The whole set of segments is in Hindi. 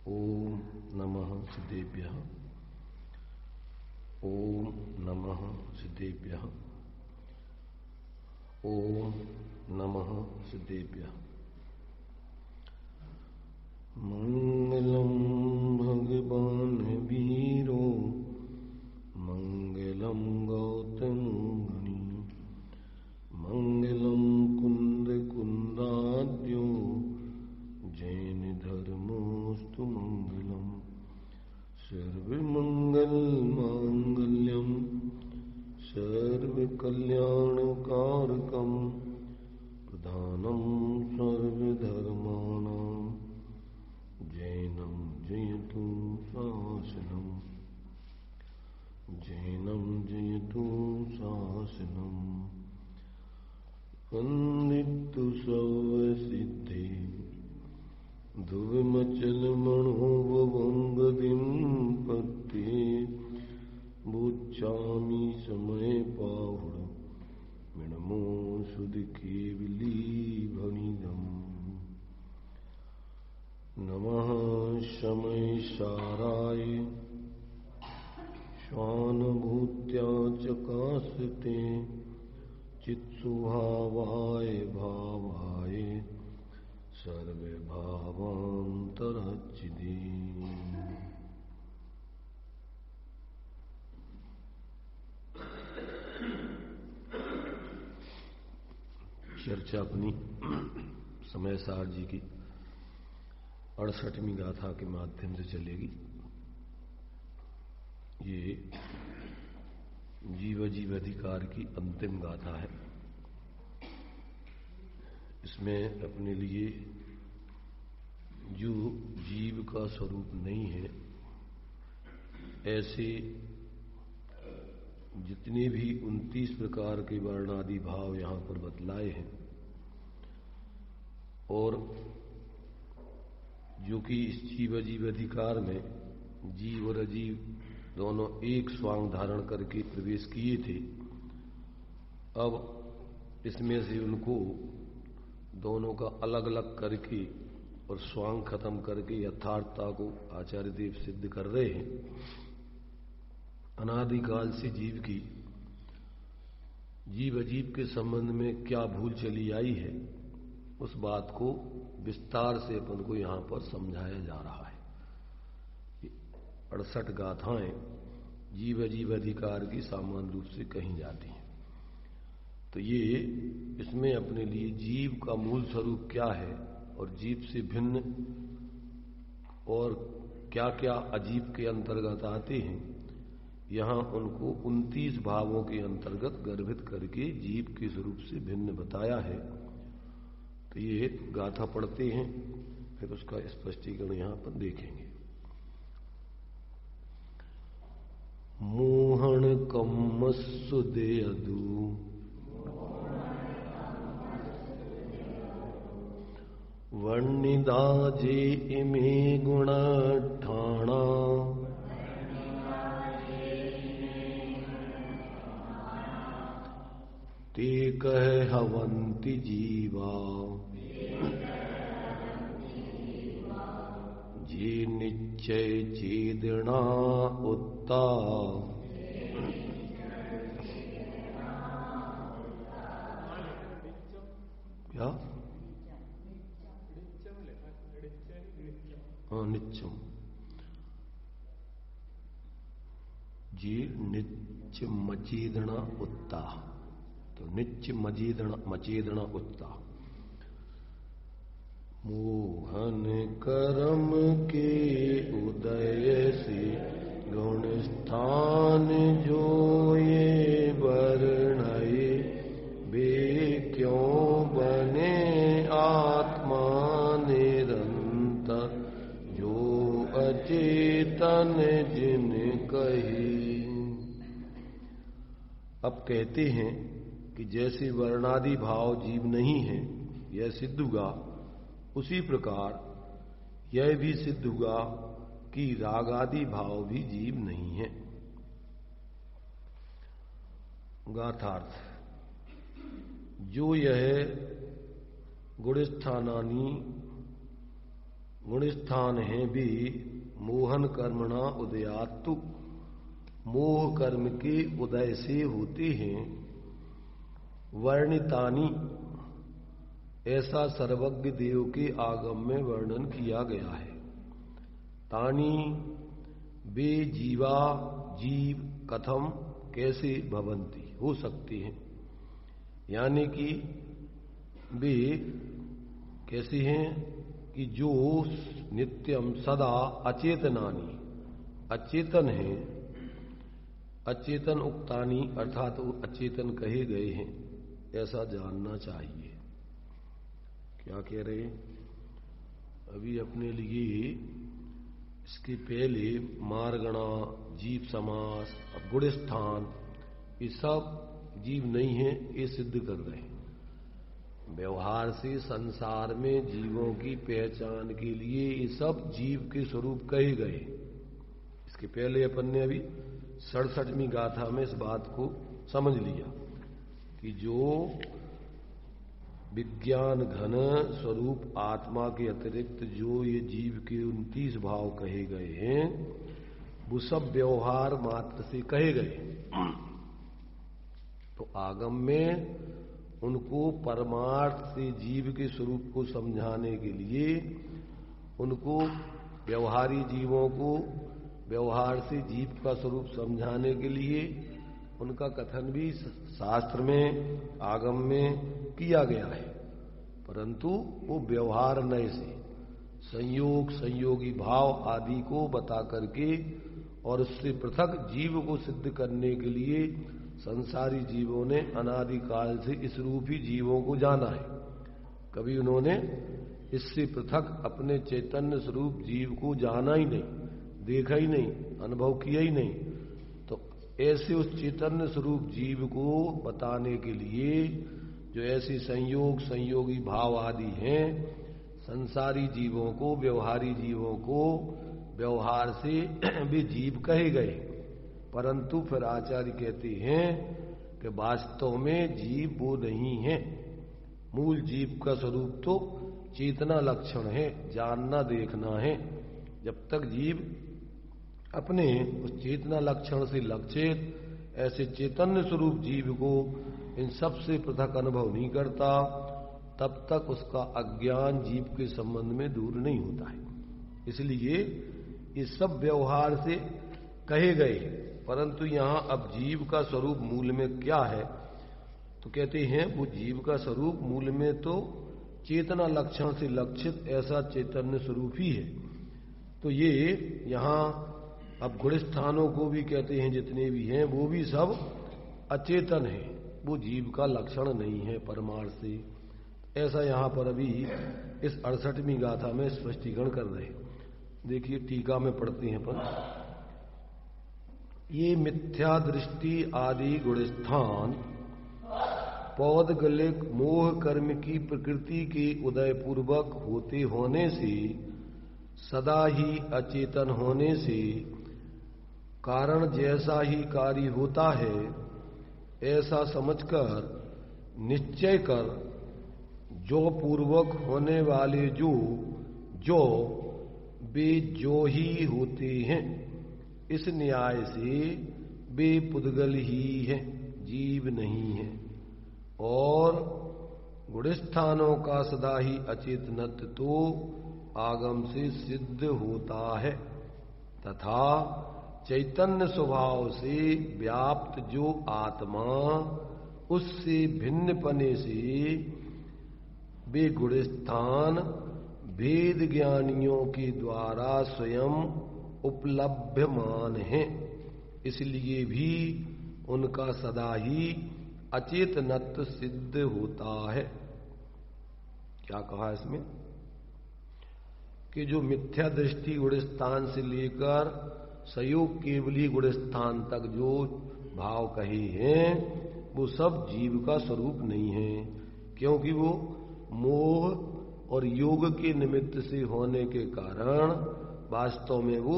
ओम नमः सिद्धेभ्यः। ओम नमः सिद्धेभ्यः। ओम नमः सिद्धेभ्यः। मंगलम भगवान वीरो मंगलम गौतम मुनि मंगलम कुंद कुंदाद्यो जैन धर्मोस्तु मंगलम सर्वमंगल मांगल्यम सर्वकल्याणकारकम प्रधानम सर्वधर्माणां जैनम जयतु शासनम जैनम जयतु शासनम वंदितु सर्वसिद्धि ध्रुवमचल मनोवंगदिं पत्ते बुच्चामि समय पाहुड़ मिणमो सुध केवली भणिदम नमः शमय साराय स्वानुभूत्या चकाशते चित्सुभावाय भावाय सर्वभावांतरचिदे। चर्चा अपनी समय सार जी की 68वीं गाथा के माध्यम से चलेगी। ये जीव जीव अधिकार की अंतिम गाथा है। इसमें अपने लिए जो जीव का स्वरूप नहीं है ऐसे जितने भी 29 प्रकार के वर्णादि भाव यहां पर बतलाए हैं और जो कि इस जीव जीव अधिकार में जीव और अजीव दोनों एक स्वांग धारण करके प्रवेश किए थे, अब इसमें से उनको दोनों का अलग अलग करके और स्वांग खत्म करके यथार्थता को आचार्य देव सिद्ध कर रहे हैं। अनादिकाल से जीव की जीव अजीव के संबंध में क्या भूल चली आई है उस बात को विस्तार से अपन को यहां पर समझाया जा रहा है। 68 गाथाएं जीव अजीव अधिकार की सामान्य रूप से कही जाती हैं। तो ये इसमें अपने लिए जीव का मूल स्वरूप क्या है और जीव से भिन्न और क्या क्या अजीव के अंतर्गत आते हैं, यहां उनको 29 भावों के अंतर्गत गर्भित करके जीव के स्वरूप से भिन्न बताया है। तो ये गाथा पढ़ते हैं, फिर उसका स्पष्टीकरण यहां पर देखेंगे। मोहन कम्मस्सु देयदु वर्णिदाजे इमे गुण ठाणा ते कह हवंति जीवा जे निश्चय चेदना उत्ता क्या नित्यम जी नित्य मचेदना उत्ता। तो नित्य मचेदना उत्ता। मोहन कर्म के उदय से गुण स्थान जो ये वर्णये वे क्यों बने आत्मा निरंतर जो अचेतन जिन कही। अब कहते हैं कि जैसे वर्णादि भाव जीव नहीं है यह सिद्ध हुआ, उसी प्रकार यह भी सिद्ध हुआ कि रागादि भाव भी जीव नहीं है। गाथार्थ, जो यह गुणस्थानानि गुणस्थान हैं भी मोहन कर्मणा उदयात्तु, मोह कर्म के उदय से होते हैं। वर्णितानि, ऐसा सर्वज्ञ देव के आगम में वर्णन किया गया है। तानि, वे जीवा, जीव कथम, कैसे भवंती, हो सकते हैं, यानी कि वे कैसे हैं कि जो नित्यम सदा अचेतनानि, अचेतन हैं, अचेतन उक्तानी अर्थात अचेतन कहे गए हैं, ऐसा जानना चाहिए। क्या कह रहे हैं? अभी अपने लिए इसके पहले मारगणा, जीव समास, गुणस्थान, ये सब जीव नहीं है, ये सिद्ध कर रहे हैं। व्यवहार से संसार में जीवों की पहचान के लिए ये सब जीव के स्वरूप कहे गए। इसके पहले अपन ने अभी 67वीं गाथा में इस बात को समझ लिया कि जो विज्ञान घन स्वरूप आत्मा के अतिरिक्त जो ये जीव के 29 भाव कहे गए हैं, वो सब व्यवहार मात्र से कहे गए। तो आगम में उनको परमार्थ से जीव के स्वरूप को समझाने के लिए, उनको व्यवहारी जीवों को व्यवहार से जीव का स्वरूप समझाने के लिए उनका कथन भी शास्त्र में, आगम में किया गया है। परंतु वो व्यवहार नय से संयोग, संयोगी भाव आदि को बता करके और उससे पृथक जीव को सिद्ध करने के लिए संसारी जीवों ने अनादिकाल से इस रूप ही जीवों को जाना है। कभी उन्होंने इससे पृथक अपने चैतन्य स्वरूप जीव को जाना ही नहीं, देखा ही नहीं, अनुभव किया ही नहीं। तो ऐसे उस चैतन्य स्वरूप जीव को बताने के लिए जो ऐसे संयोग, संयोगी भाव आदि हैं, संसारी जीवों को, व्यवहारी जीवों को व्यवहार से भी जीव कहे गए। परंतु फिर आचार्य कहते हैं कि वास्तव में जीव वो नहीं है। मूल जीव का स्वरूप तो चेतना लक्षण है, जानना देखना है। जब तक जीव अपने उस चेतना लक्षण से लक्षित ऐसे चैतन्य स्वरूप जीव को इन सब से पृथक अनुभव नहीं करता, तब तक उसका अज्ञान जीव के संबंध में दूर नहीं होता है। इसलिए ये सब व्यवहार से कहे गए। परंतु यहां अब जीव का स्वरूप मूल में क्या है, तो कहते हैं वो जीव का स्वरूप मूल में तो चेतना लक्षण से लक्षित ऐसा चैतन्य स्वरूप ही है। तो ये यहां अब गुणस्थानों को भी कहते हैं, जितने भी हैं वो भी सब अचेतन है, वो जीव का लक्षण नहीं है परमार्थ से। ऐसा यहां पर अभी इस 68वीं गाथा में स्पष्टीकरण कर रहे हैं। देखिए टीका में पढ़ते हैं अपन, ये मिथ्या दृष्टि आदि गुणस्थान पौद्गलिक मोह कर्म की प्रकृति के उदय पूर्वक होते होने से, सदा ही अचेतन होने से, कारण जैसा ही कार्य होता है ऐसा समझकर निश्चय कर, जो पूर्वक होने वाले जो वे जो ही होते हैं, इस न्याय से वे पुद्गल ही हैं, जीव नहीं है। और गुणस्थानों का सदा ही अचेतनत्व तो आगम से सिद्ध होता है, तथा चैतन्य स्वभाव से व्याप्त जो आत्मा, उससे भिन्न पने से वे गुणस्थान भेद ज्ञानियों के द्वारा स्वयं उपलभ्यमान है, इसलिए भी उनका सदा ही अचेतनत्व सिद्ध होता है। क्या कहा इसमें कि जो मिथ्या दृष्टि गुणस्थान से लेकर संयोग केवली गुणस्थान तक जो भाव कहे हैं वो सब जीव का स्वरूप नहीं है, क्योंकि वो मोह और योग के निमित्त से होने के कारण वास्तव में वो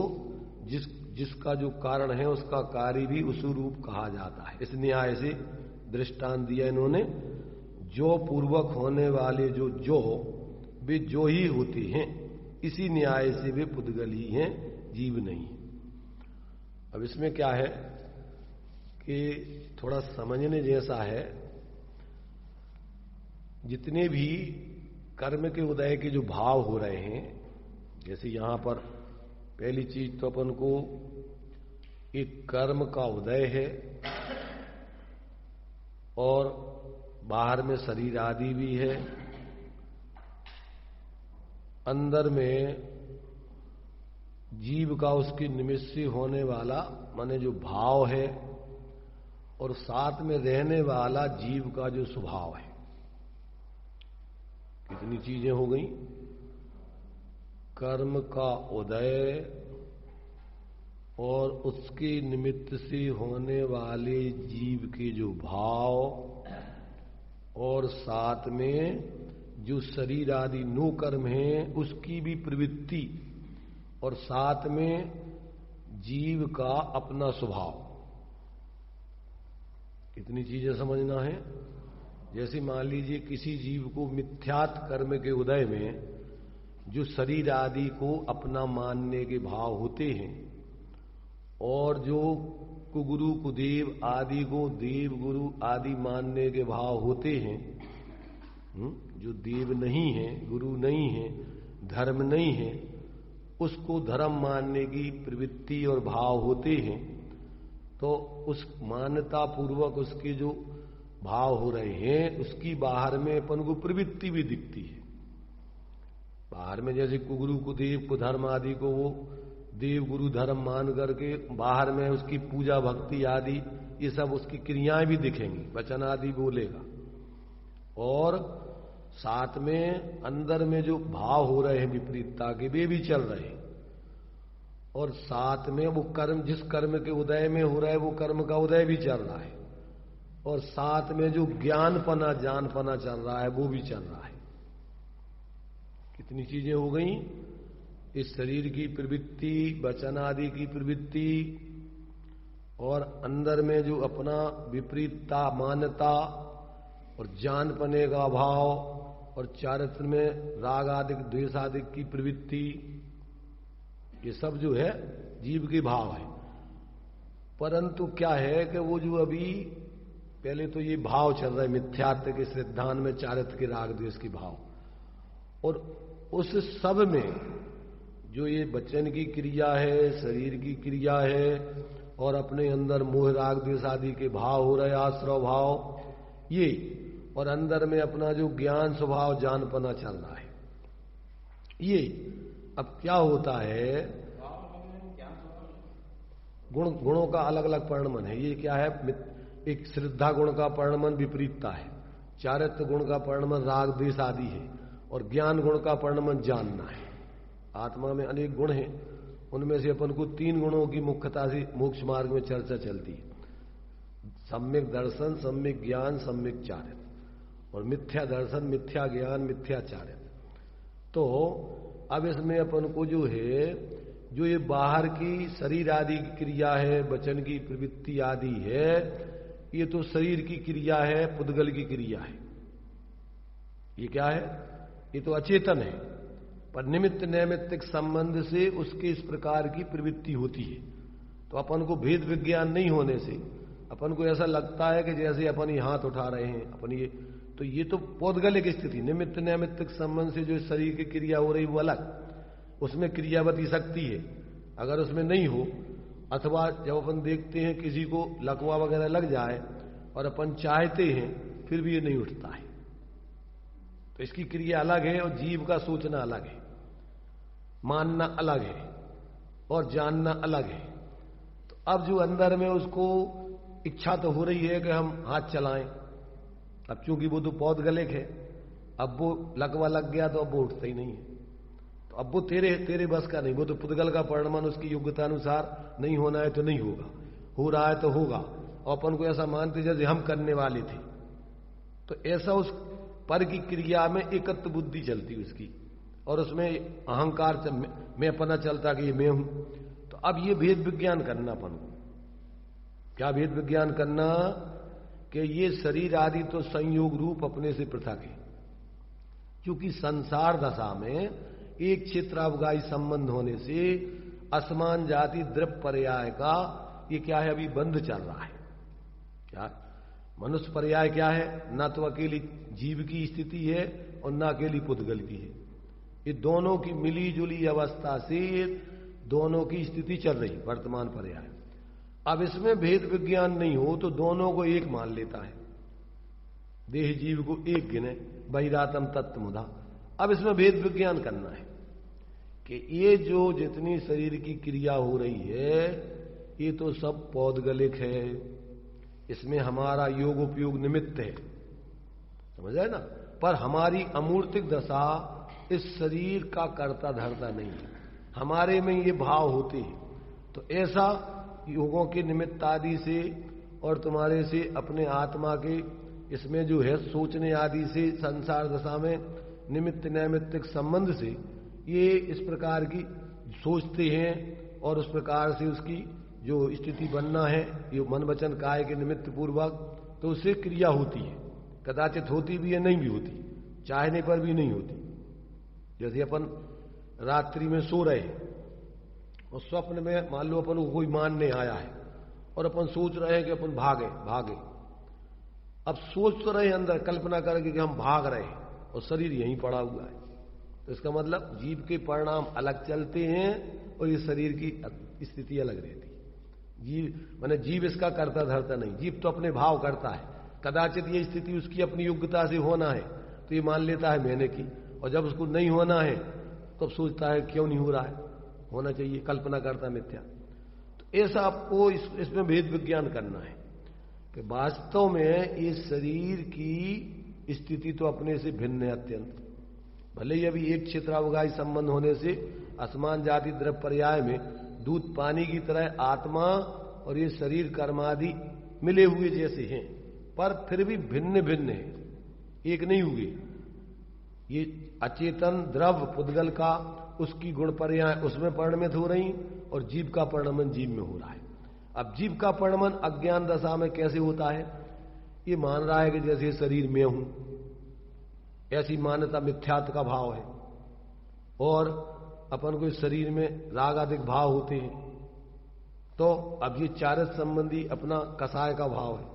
जिसका जो कारण है उसका कार्य भी उस रूप कहा जाता है। इस न्याय से दृष्टांत दिया इन्होंने, जो पूर्वक होने वाले जो वे जो ही होते हैं, इसी न्याय से वे पुद्गल ही हैं, जीव नहीं। अब इसमें क्या है कि थोड़ा समझने जैसा है। जितने भी कर्म के उदय के जो भाव हो रहे हैं, जैसे यहां पर पहली चीज तो अपन को एक कर्म का उदय है और बाहर में शरीर आदि भी है, अंदर में जीव का उसके निमित्त से होने वाला माने जो भाव है, और साथ में रहने वाला जीव का जो स्वभाव है। कितनी चीजें हो गई? कर्म का उदय और उसके निमित्त से होने वाले जीव के जो भाव, और साथ में जो शरीर आदि नो कर्म है उसकी भी प्रवृत्ति, और साथ में जीव का अपना स्वभाव। कितनी चीजें समझना है? जैसे मान लीजिए किसी जीव को मिथ्यात कर्म के उदय में जो शरीर आदि को अपना मानने के भाव होते हैं, और जो कुगुरु कुदेव आदि को देव गुरु आदि मानने के भाव होते हैं, जो देव नहीं है, गुरु नहीं है, धर्म नहीं है, उसको धर्म मानने की प्रवृत्ति और भाव होते हैं, तो उस मान्यता पूर्वक उसके जो भाव हो रहे हैं उसकी बाहर में अपन को प्रवृत्ति भी दिखती है। बाहर में जैसे कुगुरु कुदेव कुधर्म आदि को वो देव गुरु धर्म मान करके बाहर में उसकी पूजा भक्ति आदि ये सब उसकी क्रियाएं भी दिखेंगी, वचन आदि बोलेगा, और साथ में अंदर में जो भाव हो रहे हैं विपरीतता के वे भी चल रहे हैं, और साथ में वो कर्म जिस कर्म के उदय में हो रहा है वो कर्म का उदय भी चल रहा है, और साथ में जो ज्ञानपना जानपना चल रहा है वो भी चल रहा है। कितनी चीजें हो गई? इस शरीर की प्रवृत्ति, वचन आदि की प्रवृत्ति, और अंदर में जो अपना विपरीतता मान्यता और जानपने का भाव, और चारित्र में राग आदि द्वेष आदि की प्रवृत्ति, ये सब जो है जीव के भाव है। परंतु क्या है कि वो जो अभी पहले तो ये भाव चल रहा है मिथ्यात्व के सिद्धांत में, चारित्र के राग द्वेष के भाव, और उस सब में जो ये वचन की क्रिया है, शरीर की क्रिया है, और अपने अंदर मोह राग द्वेष आदि के भाव हो रहे, आश्रव भाव ये, और अंदर में अपना जो ज्ञान स्वभाव जानपना चल रहा है ये। अब क्या होता है, गुणों का अलग अलग परिणमन है। ये क्या है? एक श्रद्धा गुण का परिणमन विपरीतता है, चारित्र गुण का परिणमन राग द्वेष आदि है, और ज्ञान गुण का परिणमन जानना है। आत्मा में अनेक गुण हैं, उनमें से अपन को 3 गुणों की मुख्यता से मोक्ष मार्ग में चर्चा चलती है। सम्यक दर्शन, सम्यक ज्ञान, सम्यक चारित्र, और मिथ्या दर्शन, मिथ्या ज्ञान, मिथ्या चारित्र। तो अब इसमें अपन को जो है, जो ये बाहर की शरीर आदि की क्रिया है, वचन की प्रवृत्ति आदि है, ये तो शरीर की क्रिया है, पुद्गल की क्रिया है। ये क्या है? ये तो अचेतन है, पर निमित्त नैमित्तिक संबंध से उसके इस प्रकार की प्रवृत्ति होती है। तो अपन को भेद विज्ञान नहीं होने से अपन को ऐसा लगता है कि जैसे अपन ये हाथ उठा रहे हैं, अपन ये तो पौद्गलिक स्थिति, निमित्त नैमित्तिक संबंध से जो शरीर की क्रिया हो रही वो अलग, उसमें क्रियावती शक्ति है। अगर उसमें नहीं हो, अथवा जब अपन देखते हैं किसी को लकवा वगैरह लग जाए और अपन चाहते हैं फिर भी ये नहीं उठता है, तो इसकी क्रिया अलग है, और जीव का सोचना अलग है, मानना अलग है, और जानना अलग है। तो अब जो अंदर में उसको इच्छा तो हो रही है कि हम हाथ चलाएं, अब चूंकि वो तो पौद्गलिक है, अब वो लकवा लग गया तो अब वो उठता ही नहीं है, तो अब वो तेरे बस का नहीं, वो तो पुद्गल का परिणमन उसकी योग्यता अनुसार नहीं होना है तो नहीं होगा, हो रहा है तो होगा, और अपन को ऐसा मानते जैसे हम करने वाले थे। तो ऐसा उस पर की क्रिया में एकत्व बुद्धि चलती उसकी, और उसमें अहंकार में अपना चलता कि ये मैं हूं। तो अब ये भेद विज्ञान करना अपन को, क्या भेद विज्ञान करना कि ये शरीर आदि तो संयोग रूप अपने से पृथक है, क्योंकि संसार दशा में एक क्षेत्रावगाही संबंध होने से असमान जाति द्रव्य पर्याय का ये क्या है, अभी बंध चल रहा है। क्या मनुष्य पर्याय क्या है, ना तो अकेली जीव की स्थिति है और ना अकेली पुद्गल की है। ये दोनों की मिली जुली अवस्था से दोनों की स्थिति चल रही वर्तमान पर्याय। अब इसमें भेद विज्ञान नहीं हो तो दोनों को एक मान लेता है, देह जीव को एक गिने, बहिरातम तत्व मुधा। अब इसमें भेद विज्ञान करना है कि ये जो जितनी शरीर की क्रिया हो रही है ये तो सब पौद्गलिक है, इसमें हमारा योग उपयोग निमित्त है, समझ आए ना। पर हमारी अमूर्तिक दशा इस शरीर का कर्ता धर्ता नहीं है, हमारे में ये भाव होते हैं। तो ऐसा योगों के निमित्त आदि से और तुम्हारे से अपने आत्मा के इसमें जो है सोचने आदि से संसार दशा में निमित्त नैमित्तिक संबंध से ये इस प्रकार की सोचते हैं और उस प्रकार से उसकी जो स्थिति बनना है ये मन वचन काय के निमित्त पूर्वक, तो उससे क्रिया होती है। कदाचित होती भी है, नहीं भी होती, चाहने पर भी नहीं होती। जैसे अपन रात्रि में सो रहे और स्वप्न में मान लो अपन को कोई मानने आया है और अपन सोच रहे हैं कि अपन भागे भागे। अब सोच तो रहे अंदर कल्पना करके कि हम भाग रहे हैं और शरीर यहीं पड़ा हुआ है, तो इसका मतलब जीव के परिणाम अलग चलते हैं और ये शरीर की स्थिति अलग रहती है। जीव माने जीव इसका करता धरता नहीं, जीव तो अपने भाव करता है। कदाचित ये स्थिति उसकी अपनी योग्यता से होना है तो ये मान लेता है मैंने की, और जब उसको नहीं होना है तो सोचता है क्यों नहीं हो रहा है, होना चाहिए, कल्पना करता मिथ्या। तो ऐसा आपको इसमें भेद विज्ञान करना है कि वास्तव में इस शरीर की स्थिति तो अपने से भिन्न है अत्यंत। भले ही अभी एक क्षेत्रावगाही संबंध होने से असमान जाति द्रव्य पर्याय में दूध पानी की तरह आत्मा और ये शरीर कर्मादि मिले हुए जैसे हैं, पर फिर भी भिन्न भिन्न है, एक नहीं हुए। ये अचेतन द्रव्य पुद्गल का उसकी गुण पर्याय उसमें परिणमित हो रही और जीव का परिणमन जीव में हो रहा है। अब जीव का परिणमन अज्ञान दशा में कैसे होता है, ये मान रहा है कि जैसे शरीर में हूं, ऐसी मान्यता मिथ्यात्व का भाव है। और अपन को इस शरीर में राग आदि भाव होते हैं, तो अब ये चारस संबंधी अपना कसाय का भाव है।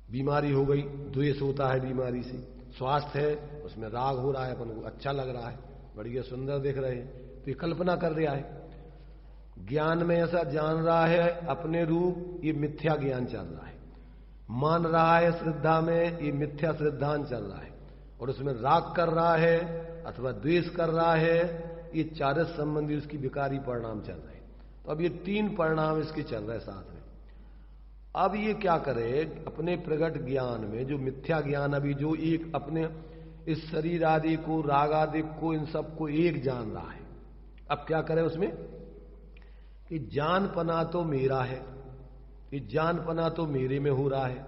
बीमारी हो गई, द्वेष होता है बीमारी से, स्वास्थ्य है उसमें राग हो रहा है, अपन को अच्छा लग रहा है, बढ़िया सुंदर देख रहे हैं, तो ये कल्पना कर रहा है। ज्ञान में ऐसा जान रहा है अपने रूप, ये मिथ्या ज्ञान चल रहा है। मान रहा है श्रद्धा में, ये मिथ्या श्रद्धान चल रहा है, और उसमें राग कर रहा है अथवा द्वेष कर रहा है, ये चारस संबंधी उसकी विकारी परिणाम चल रहे हैं। तो अब ये तीन परिणाम इसके चल रहे साथ में। अब ये क्या करे, अपने प्रगट ज्ञान में जो मिथ्या ज्ञान अभी जो एक अपने इस शरीर आदि को राग आदि को इन सबको एक जान रहा है, अब क्या करे उसमें कि जानपना तो मेरा है, ये जानपना तो मेरे में हो रहा है,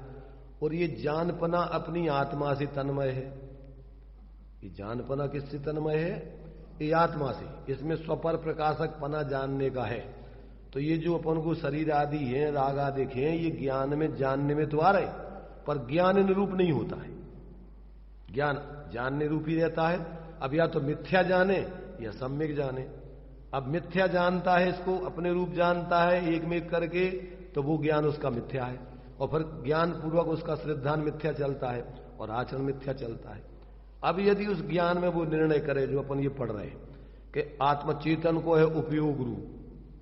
और ये जानपना अपनी आत्मा से तन्मय है। ये जानपना किससे तन्मय है, ये आत्मा से। इसमें स्वपर प्रकाशक पना जानने का है। तो ये जो अपन को शरीर आदि है राग आदि हैं, ये ज्ञान में जानने में तो आ रहे, पर ज्ञान इन रूप नहीं होता है। ज्ञान जानने रूप ही रहता है। अब या तो मिथ्या जाने या सम्यक जाने। अब मिथ्या जानता है, इसको अपने रूप जानता है एक में एक करके, तो वो ज्ञान उसका मिथ्या है, और फिर ज्ञान पूर्वक उसका श्रद्धान मिथ्या चलता है और आचरण मिथ्या चलता है। अब यदि उस ज्ञान में वो निर्णय करे जो अपन ये पढ़ रहे हैं कि आत्मचेतन को है उपयोग रूप,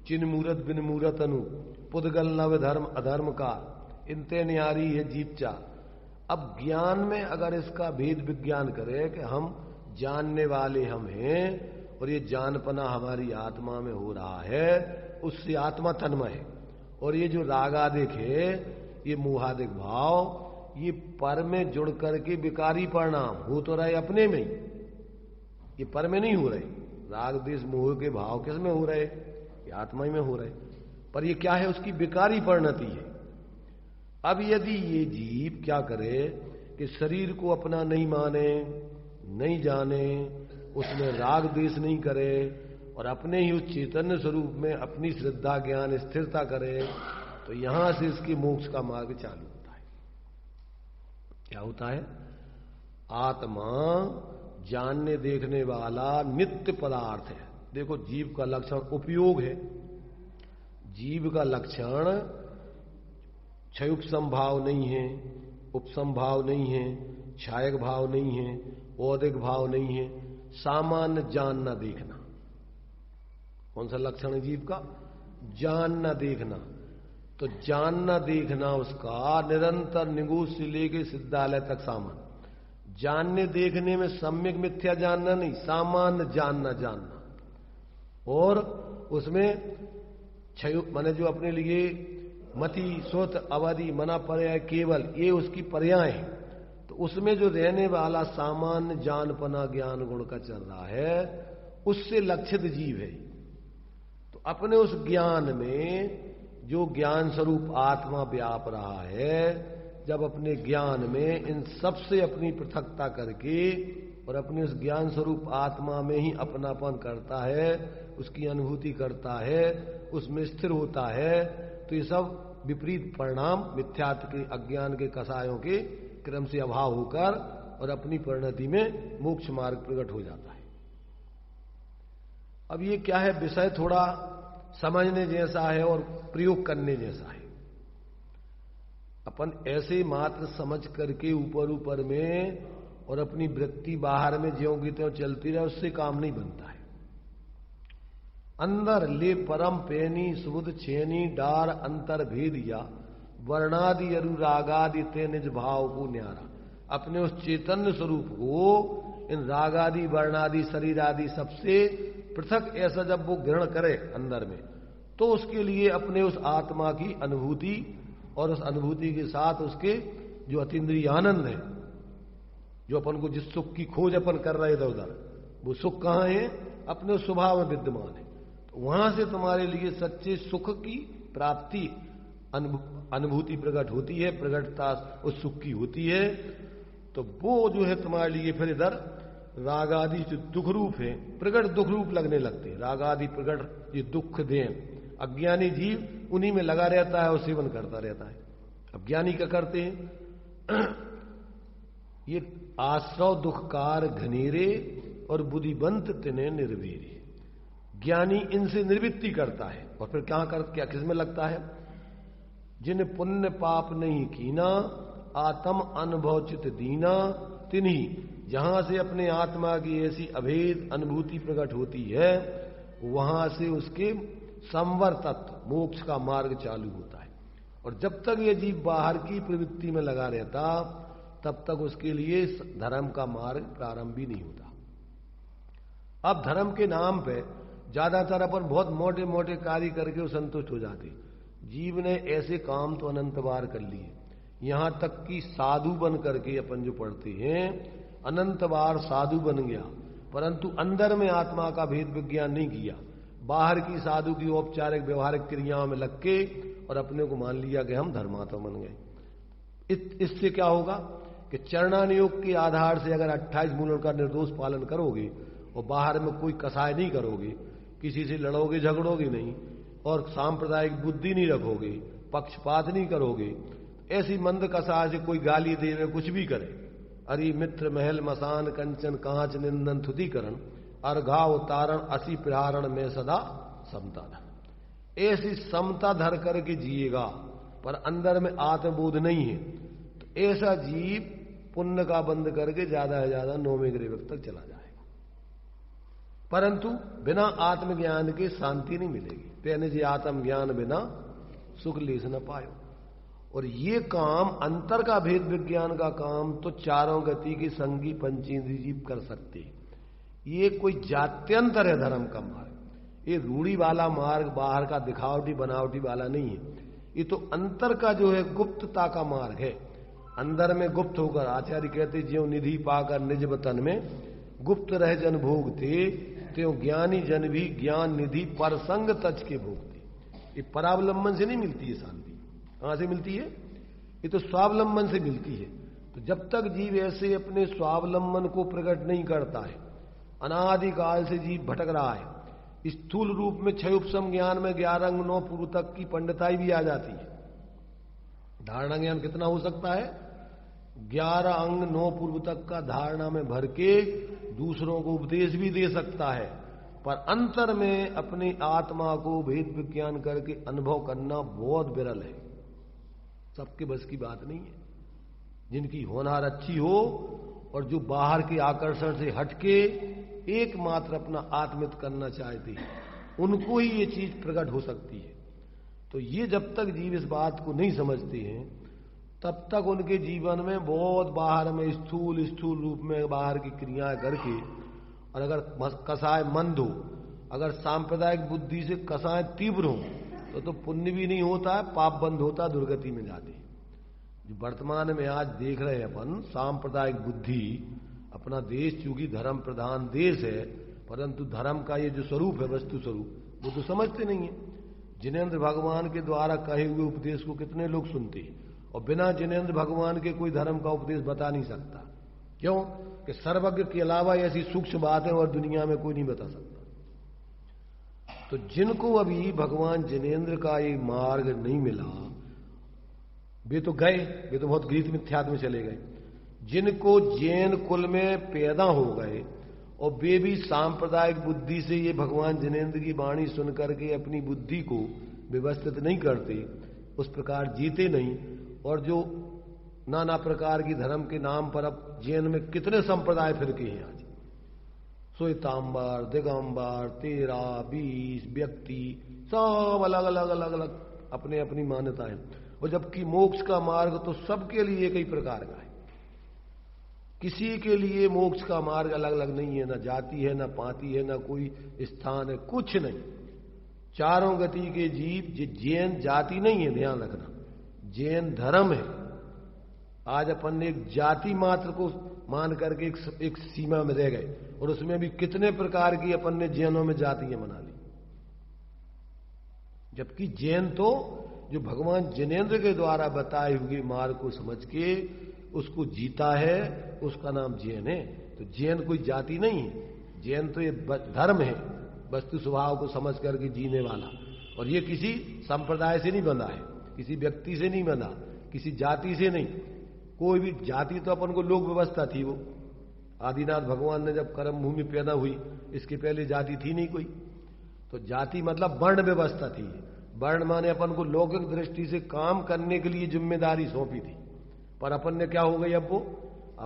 चिन्ह मूरत बिन मूरत अनु, पुद्गल नव धर्म अधर्म का, इनते न्यारी है जीपचा। अब ज्ञान में अगर इसका भेद विज्ञान करे कि हम जानने वाले हम हैं और ये जानपना हमारी आत्मा में हो रहा है, उससे आत्मा तन्मय है, और ये जो रागादिक है ये मोहादिक भाव ये पर में जुड़ करके विकारी परिणाम हो तो रहे अपने में ही, ये पर में नहीं हो रहे। राग देश मोह के भाव किस में हो रहे, ये आत्मा ही में हो रहे, पर ये क्या है, उसकी विकारी परिणति है। अब यदि ये जीव क्या करे कि शरीर को अपना नहीं माने, नहीं जाने, उसमें राग देश नहीं करे और अपने ही उस चैतन्य स्वरूप में अपनी श्रद्धा ज्ञान स्थिरता करे, तो यहां से इसके मोक्ष का मार्ग चालू होता है। क्या होता है, आत्मा जानने देखने वाला नित्य पदार्थ है। देखो जीव का लक्षण उपयोग है। जीव का लक्षण क्षयुपसम भाव नहीं है, उपसम भाव नहीं है, क्षायक भाव नहीं है, औदिक भाव नहीं है, सामान्य जानना देखना। कौन सा लक्षण है जीव का? जानना देखना। तो जानना देखना उसका निरंतर निगूढ़ से लेके सिद्धालय तक सामान्य। जानने देखने में सम्यक मिथ्या जानना नहीं, सामान्य जानना। और उसमें माने जो अपने लिए मति, सोत, अवधि, मना, पर्याय, केवल, ये उसकी पर्याय है। तो उसमें जो रहने वाला सामान्य जानपना ज्ञान गुण का चल रहा है, उससे लक्षित जीव है। तो अपने उस ज्ञान में जो ज्ञान स्वरूप आत्मा व्याप रहा है, जब अपने ज्ञान में इन सबसे अपनी पृथकता करके और अपने उस ज्ञान स्वरूप आत्मा में ही अपनापन करता है, उसकी अनुभूति करता है, उसमें स्थिर होता है, तो ये सब विपरीत परिणाम मिथ्यात्व के, अज्ञान के कसायों के क्रम से अभाव होकर और अपनी परिणति में मोक्ष मार्ग प्रकट हो जाता है। अब ये क्या है, विषय थोड़ा समझने जैसा है और प्रयोग करने जैसा है। अपन ऐसे मात्र समझ करके ऊपर में और अपनी वृत्ति बाहर में ज्यों की त्यों चलती रहे, उससे काम नहीं बनता है। अंदर ले परम पैनी सुबुध छेनी डार अंतर भेदिया वर्णादि अनुरागादि ते निज भाव को न्यारा। अपने उस चैतन्य स्वरूप को इन रागादि, वर्णादि, शरीर आदि सबसे पृथक ऐसा जब वो ग्रहण करे अंदर में, तो उसके लिए अपने उस आत्मा की अनुभूति और उस अनुभूति के साथ उसके जो अतीन्द्रिय आनंद है, जो अपन को जिस सुख की खोज अपन कर रहे इधर उधर, वो सुख कहां है? अपने स्वभाव में विद्यमान है। तो वहां से तुम्हारे लिए सच्चे सुख की प्राप्ति, अनुभूति प्रकट होती है, प्रकटता उस सुख की होती है। तो वो जो है तुम्हारे लिए फिर इधर राग आदि जो दुख रूप है, प्रकट दुख रूप लगने लगते हैं। राग आदि प्रकट ये दुख दें, अज्ञानी जीव उन्हीं में लगा रहता है और सेवन करता रहता है। अब ज्ञानी क्या करते हैं? ये आश्रव दुखकार घनेरे और बुद्धिवंत तिने निर्वीरे। ज्ञानी इनसे निवृत्ति करता है और फिर क्या किसमें लगता है? जिन पुण्य पाप नहीं कीना आत्म अनुभव चित दीना तिन्ही। जहां से अपने आत्मा की ऐसी अभेद अनुभूति प्रकट होती है, वहां से उसके संवर तत्व मोक्ष का मार्ग चालू होता है। और जब तक ये जीव बाहर की प्रवृत्ति में लगा रहता, तब तक उसके लिए धर्म का मार्ग प्रारंभ भी नहीं होता। अब धर्म के नाम पे ज्यादातर अपन बहुत मोटे मोटे कार्य करके वो संतुष्ट हो जाते। जीव ने ऐसे काम तो अनंत बार कर लिए, यहां तक कि साधु बन करके अपन जो पढ़ते हैं, अनंत बार साधु बन गया, परंतु अंदर में आत्मा का भेद विज्ञान नहीं किया। बाहर की साधु की औपचारिक व्यवहारिक क्रियाओं में लग के और अपने को मान लिया कि हम धर्मात्मा बन गए। इससे क्या होगा कि चरणानुयोग के आधार से अगर 28 मूलों का निर्दोष पालन करोगे और बाहर में कोई कसाय नहीं करोगे, किसी से लड़ोगे झगड़ोगे नहीं और सांप्रदायिक बुद्धि नहीं रखोगे, पक्षपात नहीं करोगे, ऐसी मंद कसाय से कोई गाली दे रहे कुछ भी करे, अरे मित्र महल मसान कंचन कांच निंदन थुतिकरण अर्घा उतारण असी प्रहारण में सदा समता धर। ऐसी समता धर करके जिएगा पर अंदर में आत्मबोध नहीं है, तो ऐसा जीव पुण्य का बंद करके ज्यादा से ज्यादा 9वें ग्रेवक तक चला जाएगा। परंतु बिना आत्मज्ञान के शांति नहीं मिलेगी। तेने जी आत्मज्ञान बिना सुख लेस न पायो। और ये काम अंतर का भेद विज्ञान का काम तो चारों गति की संगी पंचेंद्रिय जीव कर सकते। ये कोई जात्यंतर है धर्म का मार्ग, ये रूढ़ी वाला मार्ग, बाहर का दिखावटी बनावटी वाला नहीं है। ये तो अंतर का जो है गुप्तता का मार्ग है। अंदर में गुप्त होकर, आचार्य कहते ज्यों निधि पाकर निज वतन में गुप्त रह जन भोगते, त्यों ज्ञानी जन भी ज्ञान निधि पर संग तज के भोगते। ये परावलंबन से नहीं मिलती है शांति। कहां से मिलती है? ये तो स्वावलंबन से मिलती है। तो जब तक जीव ऐसे अपने स्वावलंबन को प्रकट नहीं करता है, अनादिकाल से जीव भटक रहा है। स्थूल रूप में 6 उपसम ज्ञान में 11 अंग 9 पूर्व तक की पंडिताई भी आ जाती है। धारणा ज्ञान कितना हो सकता है? 11 अंग 9 पूर्व तक का धारणा में भर के दूसरों को उपदेश भी दे सकता है, पर अंतर में अपनी आत्मा को भेद विज्ञान करके अनुभव करना बहुत विरल है, सबके बस की बात नहीं है। जिनकी होनहार अच्छी हो और जो बाहर के आकर्षण से हटके एकमात्र अपना आत्मित करना चाहते हैं, उनको ही ये चीज प्रकट हो सकती है। तो ये जब तक जीव इस बात को नहीं समझते हैं, तब तक उनके जीवन में बहुत बाहर में स्थूल रूप में बाहर की क्रियाएं करके, और अगर कसाय मंद हो, अगर सांप्रदायिक बुद्धि से कसाय तीव्र हो तो पुण्य भी नहीं होता है, पाप बंद होता, दुर्गति में जाते हैं। जो वर्तमान में आज देख रहे हैं अपन, सांप्रदायिक बुद्धि, अपना देश चूंकि धर्म प्रधान देश है, परंतु धर्म का ये जो स्वरूप है, वस्तु स्वरूप, वो तो समझते नहीं है। जिनेंद्र भगवान के द्वारा कहे हुए उपदेश को कितने लोग सुनते हैं, और बिना जिनेंद्र भगवान के कोई धर्म का उपदेश बता नहीं सकता। क्यों? कि सर्वज्ञ के अलावा ऐसी सूक्ष्म बातें और दुनिया में कोई नहीं बता सकता। तो जिनको अभी भगवान जिनेंद्र का ये मार्ग नहीं मिला, वे तो गए, वे तो बहुत गीत मिथ्यात्व में चले गए। जिनको जैन कुल में पैदा हो गए और वे भी सांप्रदायिक बुद्धि से ये भगवान जिनेंद्र की वाणी सुन करके अपनी बुद्धि को व्यवस्थित नहीं करते, उस प्रकार जीते नहीं, और जो नाना प्रकार की धर्म के नाम पर, अब जैन में कितने संप्रदाय फिरके हैं आज, श्वेतांबर, दिगंबर, 13, 20 व्यक्ति, सब अलग अलग अपने अपनी मान्यताएं, और जबकि मोक्ष का मार्ग तो सबके लिए एक ही प्रकार का है। किसी के लिए मोक्ष का मार्ग अलग अलग नहीं है, ना जाति है, ना पाति है, ना कोई स्थान है, कुछ नहीं। चारों गति के जीव, जैन जाति नहीं है, ध्यान रखना, जैन धर्म है। आज अपन ने एक जाति मात्र को मान करके एक सीमा में रह गए, और उसमें भी कितने प्रकार की अपन ने जैनों में जातियां बना ली। जबकि जैन तो जो भगवान जिनेंद्र के द्वारा बताए हुए मार्ग को समझ के उसको जीता है, उसका नाम जैन है। तो जैन कोई जाति नहीं है, जैन तो ये धर्म है, वस्तु स्वभाव को समझ करके जीने वाला। और ये किसी संप्रदाय से नहीं बंधा है, किसी व्यक्ति से नहीं बंधा, किसी जाति से नहीं। कोई भी जाति तो अपन को लोक व्यवस्था थी, वो आदिनाथ भगवान ने जब कर्म भूमि पैदा हुई, इसके पहले जाति थी नहीं कोई। तो जाति मतलब वर्ण व्यवस्था थी। वर्ण माने अपन को लौकिक दृष्टि से काम करने के लिए जिम्मेदारी सौंपी थी, पर अपन ने क्या हो गई, अब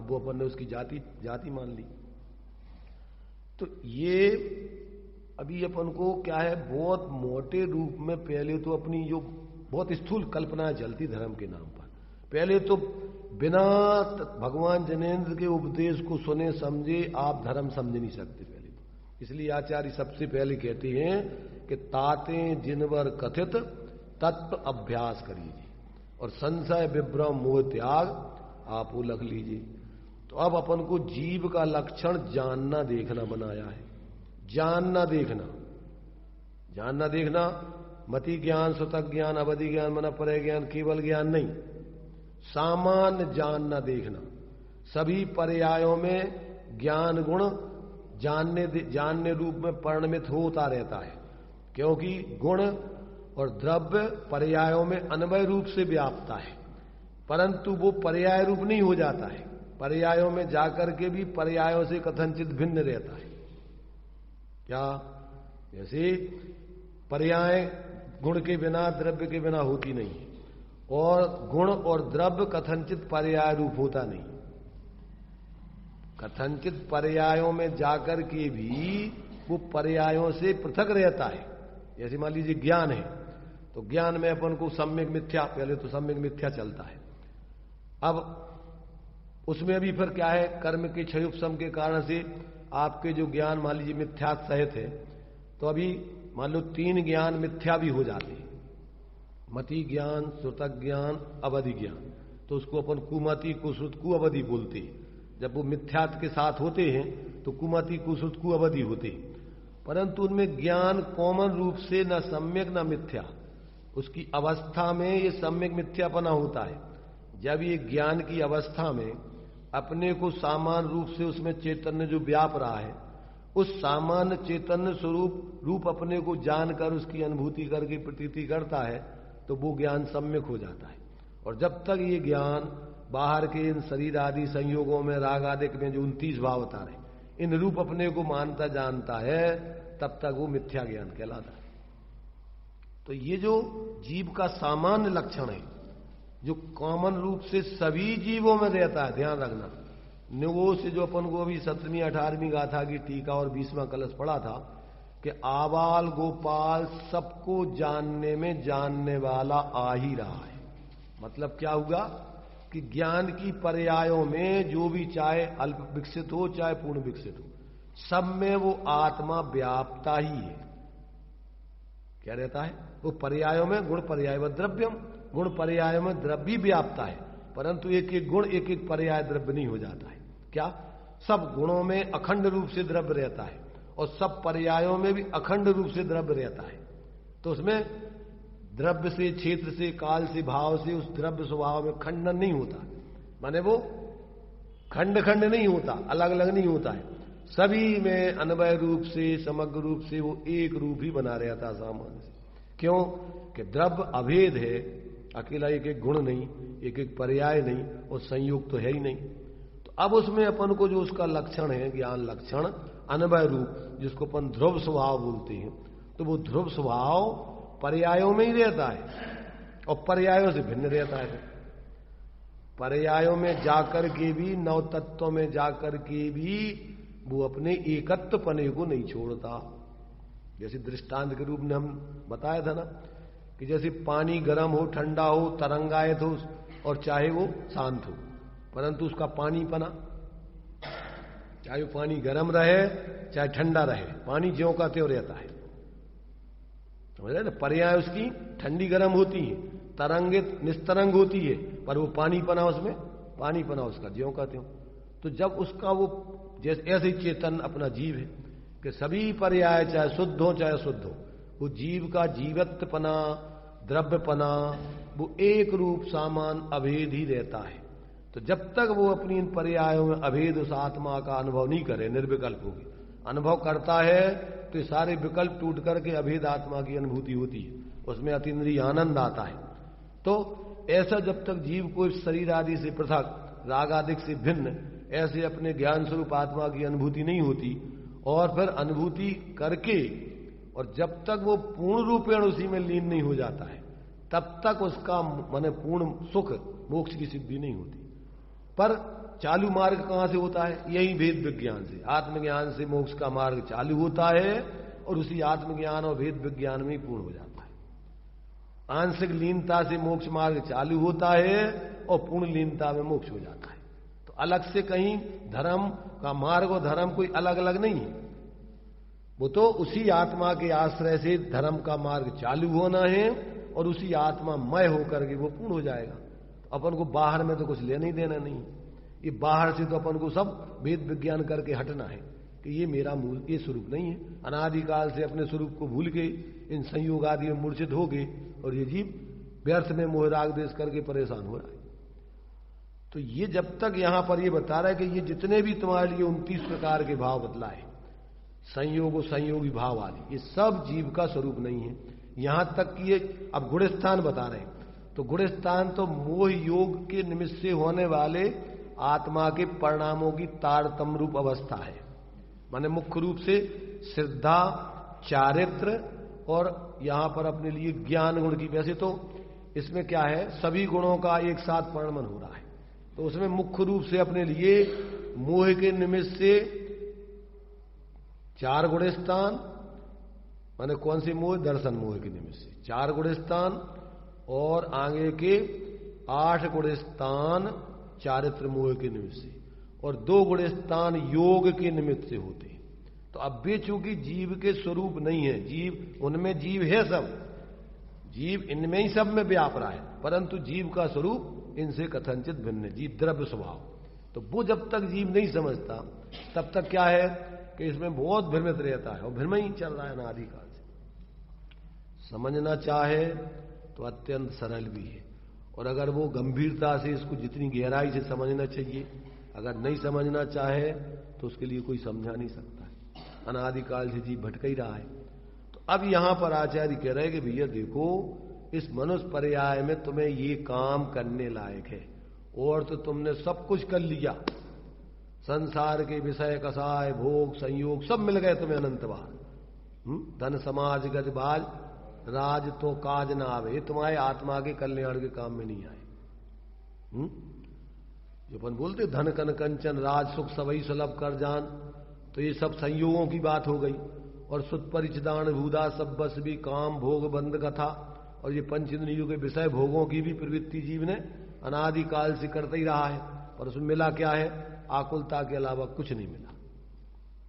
वो अपन ने उसकी जाति मान ली। तो ये अभी अपन को क्या है, बहुत मोटे रूप में पहले तो अपनी जो बहुत स्थूल कल्पना चलती धर्म के नाम पर, पहले तो बिना भगवान जिनेंद्र के उपदेश को सुने समझे आप धर्म समझ नहीं सकते पहले तो। इसलिए आचार्य सबसे पहले कहते हैं कि ताते जिनवर कथित तत्व अभ्यास करिए, और संशय विभ्रम मोह त्याग आप वो लख लीजिए। तो अब अपन को जीव का लक्षण जानना देखना बनाया है। जानना देखना मति ज्ञान, स्वतः ज्ञान, अवधि ज्ञान, मन परय ज्ञान, केवल ज्ञान नहीं, सामान्य जानना देखना। सभी पर्यायों में ज्ञान गुण जानने रूप में परिणमित होता रहता है, क्योंकि गुण और द्रव्य पर्यायों में अन्वय रूप से व्यापता है, परंतु वो पर्याय रूप नहीं हो जाता है। पर्यायों में जाकर के भी पर्यायों से कथनचित भिन्न रहता है। क्या? जैसे पर्याय गुण के बिना, द्रव्य के बिना होती नहीं, और गुण और द्रव्य कथनचित पर्याय रूप होता नहीं। कथनचित पर्यायों में जाकर के भी वो पर्यायों से पृथक रहता है। जैसे मान लीजिए ज्ञान है, तो ज्ञान में अपन को सम्यक मिथ्या, पहले तो सम्यक मिथ्या चलता है। अब उसमें भी फिर क्या है, कर्म के क्षयोपशम के कारण से आपके जो ज्ञान मान लीजिए मिथ्या सहित है, तो अभी मान लो 3 ज्ञान मिथ्या भी हो जाते हैं, मति ज्ञान, श्रुतक ज्ञान, अवधि ज्ञान। तो उसको अपन कुमति, कुश्रुत, कुअवधि बोलते हैं। जब वो मिथ्यात्व के साथ होते हैं तो कुमति, कुश्रुत, कुअवधि होते हैं, परंतु उनमें ज्ञान कॉमन रूप से न सम्यक न मिथ्या, उसकी अवस्था में ये सम्यक मिथ्यापना होता है। जब ये ज्ञान की अवस्था में अपने को सामान्य रूप से उसमें चैतन्य जो व्याप रहा है, उस सामान्य चैतन्य स्वरूप अपने को जानकर उसकी अनुभूति करके प्रतीति करता है, तो वो ज्ञान सम्यक हो जाता है। और जब तक ये ज्ञान बाहर के इन शरीर आदि संयोगों में, राग आदि में जो 29 भाव बता रहे, इन रूप अपने को मानता जानता है, तब तक वो मिथ्या ज्ञान कहलाता है। तो ये जो जीव का सामान्य लक्षण है, जो कॉमन रूप से सभी जीवों में रहता है, ध्यान रखना, निगो से जो अपन को अभी 17वीं 18वीं गाथा की टीका और 20वां कलश पढ़ा था कि आबाल गोपाल सबको जानने में जानने वाला आ ही रहा है। मतलब क्या हुआ कि ज्ञान की पर्यायों में जो भी चाहे अल्प विकसित हो चाहे पूर्ण विकसित हो, सब में वो आत्मा व्याप्ता ही है। क्या रहता है? वो पर्यायों में गुण पर्याय व द्रव्यम, गुण पर्याय में द्रव्य व्याप्ता है, परंतु एक एक गुण एक एक पर्याय द्रव्य नहीं हो जाता है। क्या? सब गुणों में अखंड रूप से द्रव्य रहता है और सब पर्यायों में भी अखंड रूप से द्रव्य रहता है। तो उसमें द्रव्य से, क्षेत्र से, काल से, भाव से उस द्रव्य स्वभाव में खंडन नहीं होता, माने वो खंड खंड नहीं होता, अलग अलग नहीं होता है, सभी में अन्वय रूप से, समग्र रूप से वो एक रूप ही बना रहता सामान्य से। क्यों? कि द्रव्य अभेद है, अकेला एक एक गुण नहीं, एक एक पर्याय नहीं, और संयोग तो है ही नहीं। तो अब उसमें अपन को जो उसका लक्षण है, ज्ञान लक्षण अन्वय रूप, जिसको अपन ध्रुव स्वभाव बोलते हैं, तो वो ध्रुव स्वभाव पर्यायों में ही रहता है और पर्यायों से भिन्न रहता है। पर्यायों में जाकर के भी, नव तत्वों में जाकर के भी वो अपने एकत्व पने को नहीं छोड़ता। जैसे दृष्टांत के रूप में हम बताया था ना कि जैसे पानी गर्म हो, ठंडा हो, तरंगायत हो और चाहे वो शांत हो, परंतु उसका पानी पना, चाहे वो पानी गर्म रहे चाहे ठंडा रहे, पानी ज्यों का त्यों रहता है। समझ रहे ना? पर्याय उसकी ठंडी गर्म होती है, तरंगित निस्तरंग होती है, पर वो पानी पना, उसमें पानी पना उसका ज्यों का त्यों। तो जब उसका वो जैसे ऐसे चेतन अपना जीव है कि सभी पर्याय चाहे शुद्ध हो चाहे अशुद्ध हो, वो जीव का जीवत्वपना, द्रव्यपना वो एक रूप सामान अभेद ही रहता है। तो जब तक वो अपनी इन पर्यायों में अभेद उस आत्मा का अनुभव नहीं करे, निर्विकल्प होगी, अनुभव करता है तो ये सारे विकल्प टूट करके अभेद आत्मा की अनुभूति होती है, उसमें अतीन्द्रिय आनंद आता है। तो ऐसा जब तक जीव को इस शरीर आदि से पृथक, राग आदि से भिन्न ऐसे अपने ज्ञान स्वरूप आत्मा की अनुभूति नहीं होती, और फिर अनुभूति करके और जब तक वो पूर्ण रूपेण उसी में लीन नहीं हो जाता है, तब तक उसका माने पूर्ण सुख मोक्ष की सिद्धि नहीं होती। पर चालू मार्ग कहां से होता है? यही भेद विज्ञान से, आत्मज्ञान से मोक्ष का मार्ग चालू होता है और उसी आत्मज्ञान और भेद विज्ञान में ही पूर्ण हो जाता है। आंशिक लीनता से मोक्ष मार्ग चालू होता है और पूर्ण लीनता में मोक्ष हो जाता है। तो अलग से कहीं धर्म का मार्ग और धर्म कोई अलग अलग नहीं है, वो तो उसी आत्मा के आश्रय से धर्म का मार्ग चालू होना है और उसी आत्मा मय होकर के वो पूर्ण हो जाएगा। तो अपन को बाहर में तो कुछ लेना ही देना नहीं, ये बाहर से तो अपन को सब वेद विज्ञान करके हटना है कि ये मेरा मूल, ये स्वरूप नहीं है। अनादिकाल से अपने स्वरूप को भूल के इन संयोग आदि में मूर्छित हो गए और ये जीव व्यर्थ में मोह राग देश करके परेशान हो रहा है। तो ये जब तक यहां पर ये बता रहा है कि ये जितने भी तुम्हारे लिए 29 प्रकार के भाव बतलाए, संयोग संयोगी भाव आदि, ये सब जीव का स्वरूप नहीं है। यहां तक कि ये अब गुणस्थान बता रहे हैं, तो गुणस्थान तो मोह योग के निमित्त से होने वाले आत्मा के परिणामों की तारतम्य रूप अवस्था है। माने मुख्य रूप से श्रद्धा, चारित्र और यहां पर अपने लिए ज्ञान गुण की, वैसे तो इसमें क्या है, सभी गुणों का एक साथ वर्णन हो रहा है, तो उसमें मुख्य रूप से अपने लिए मोह के निमित्त से 4 गुणस्थान, माने कौन से मोह? दर्शन मोह के निमित्त से 4 गुणस्थान और आगे के 8 गुणस्थान चारित्र मोह के निमित्त से और 2 गुणस्थान योग के निमित्त से होते हैं। तो अब वे चूंकि जीव के स्वरूप नहीं है, जीव उनमें जीव है, सब जीव इनमें ही सब में व्याप रहा है, परंतु जीव का स्वरूप इनसे कथनचित भिन्न है, जीव द्रव्य स्वभाव। तो वो जब तक जीव नहीं समझता तब तक क्या है कि इसमें बहुत भ्रमित रहता है और भ्रम ही चल रहा है अनादिकाल से। समझना चाहे तो अत्यंत सरल भी है, और अगर वो गंभीरता से इसको जितनी गहराई से समझना चाहिए, अगर नहीं समझना चाहे तो उसके लिए कोई समझा नहीं सकता है। अनादिकाल से जीव भटक ही रहा है। तो अब यहां पर आचार्य कह रहे हैं कि भैया देखो, इस मनुष्य पर्याय में तुम्हें ये काम करने लायक है, और तो तुमने सब कुछ कर लिया, संसार के विषय कसाय भोग संयोग सब मिल गए तुम्हें अनंत बार। धन समाज गज बाज राज तो काज न आवे, तुम्हारे आत्मा के कल्याण के काम में नहीं आए। जो अपन बोलते धन कन कंचन राज सुख सबई सुलभ कर जान, तो ये सब संयोगों की बात हो गई। और सुत परिचदान भूदा सब बस भी काम भोग बंद कथा, और ये पंच इंद्रियों के विषय भोगों की भी प्रवृत्ति जीव ने अनादिकाल से करते ही रहा है। पर उसमें मिला क्या है? आकुलता के अलावा कुछ नहीं मिला।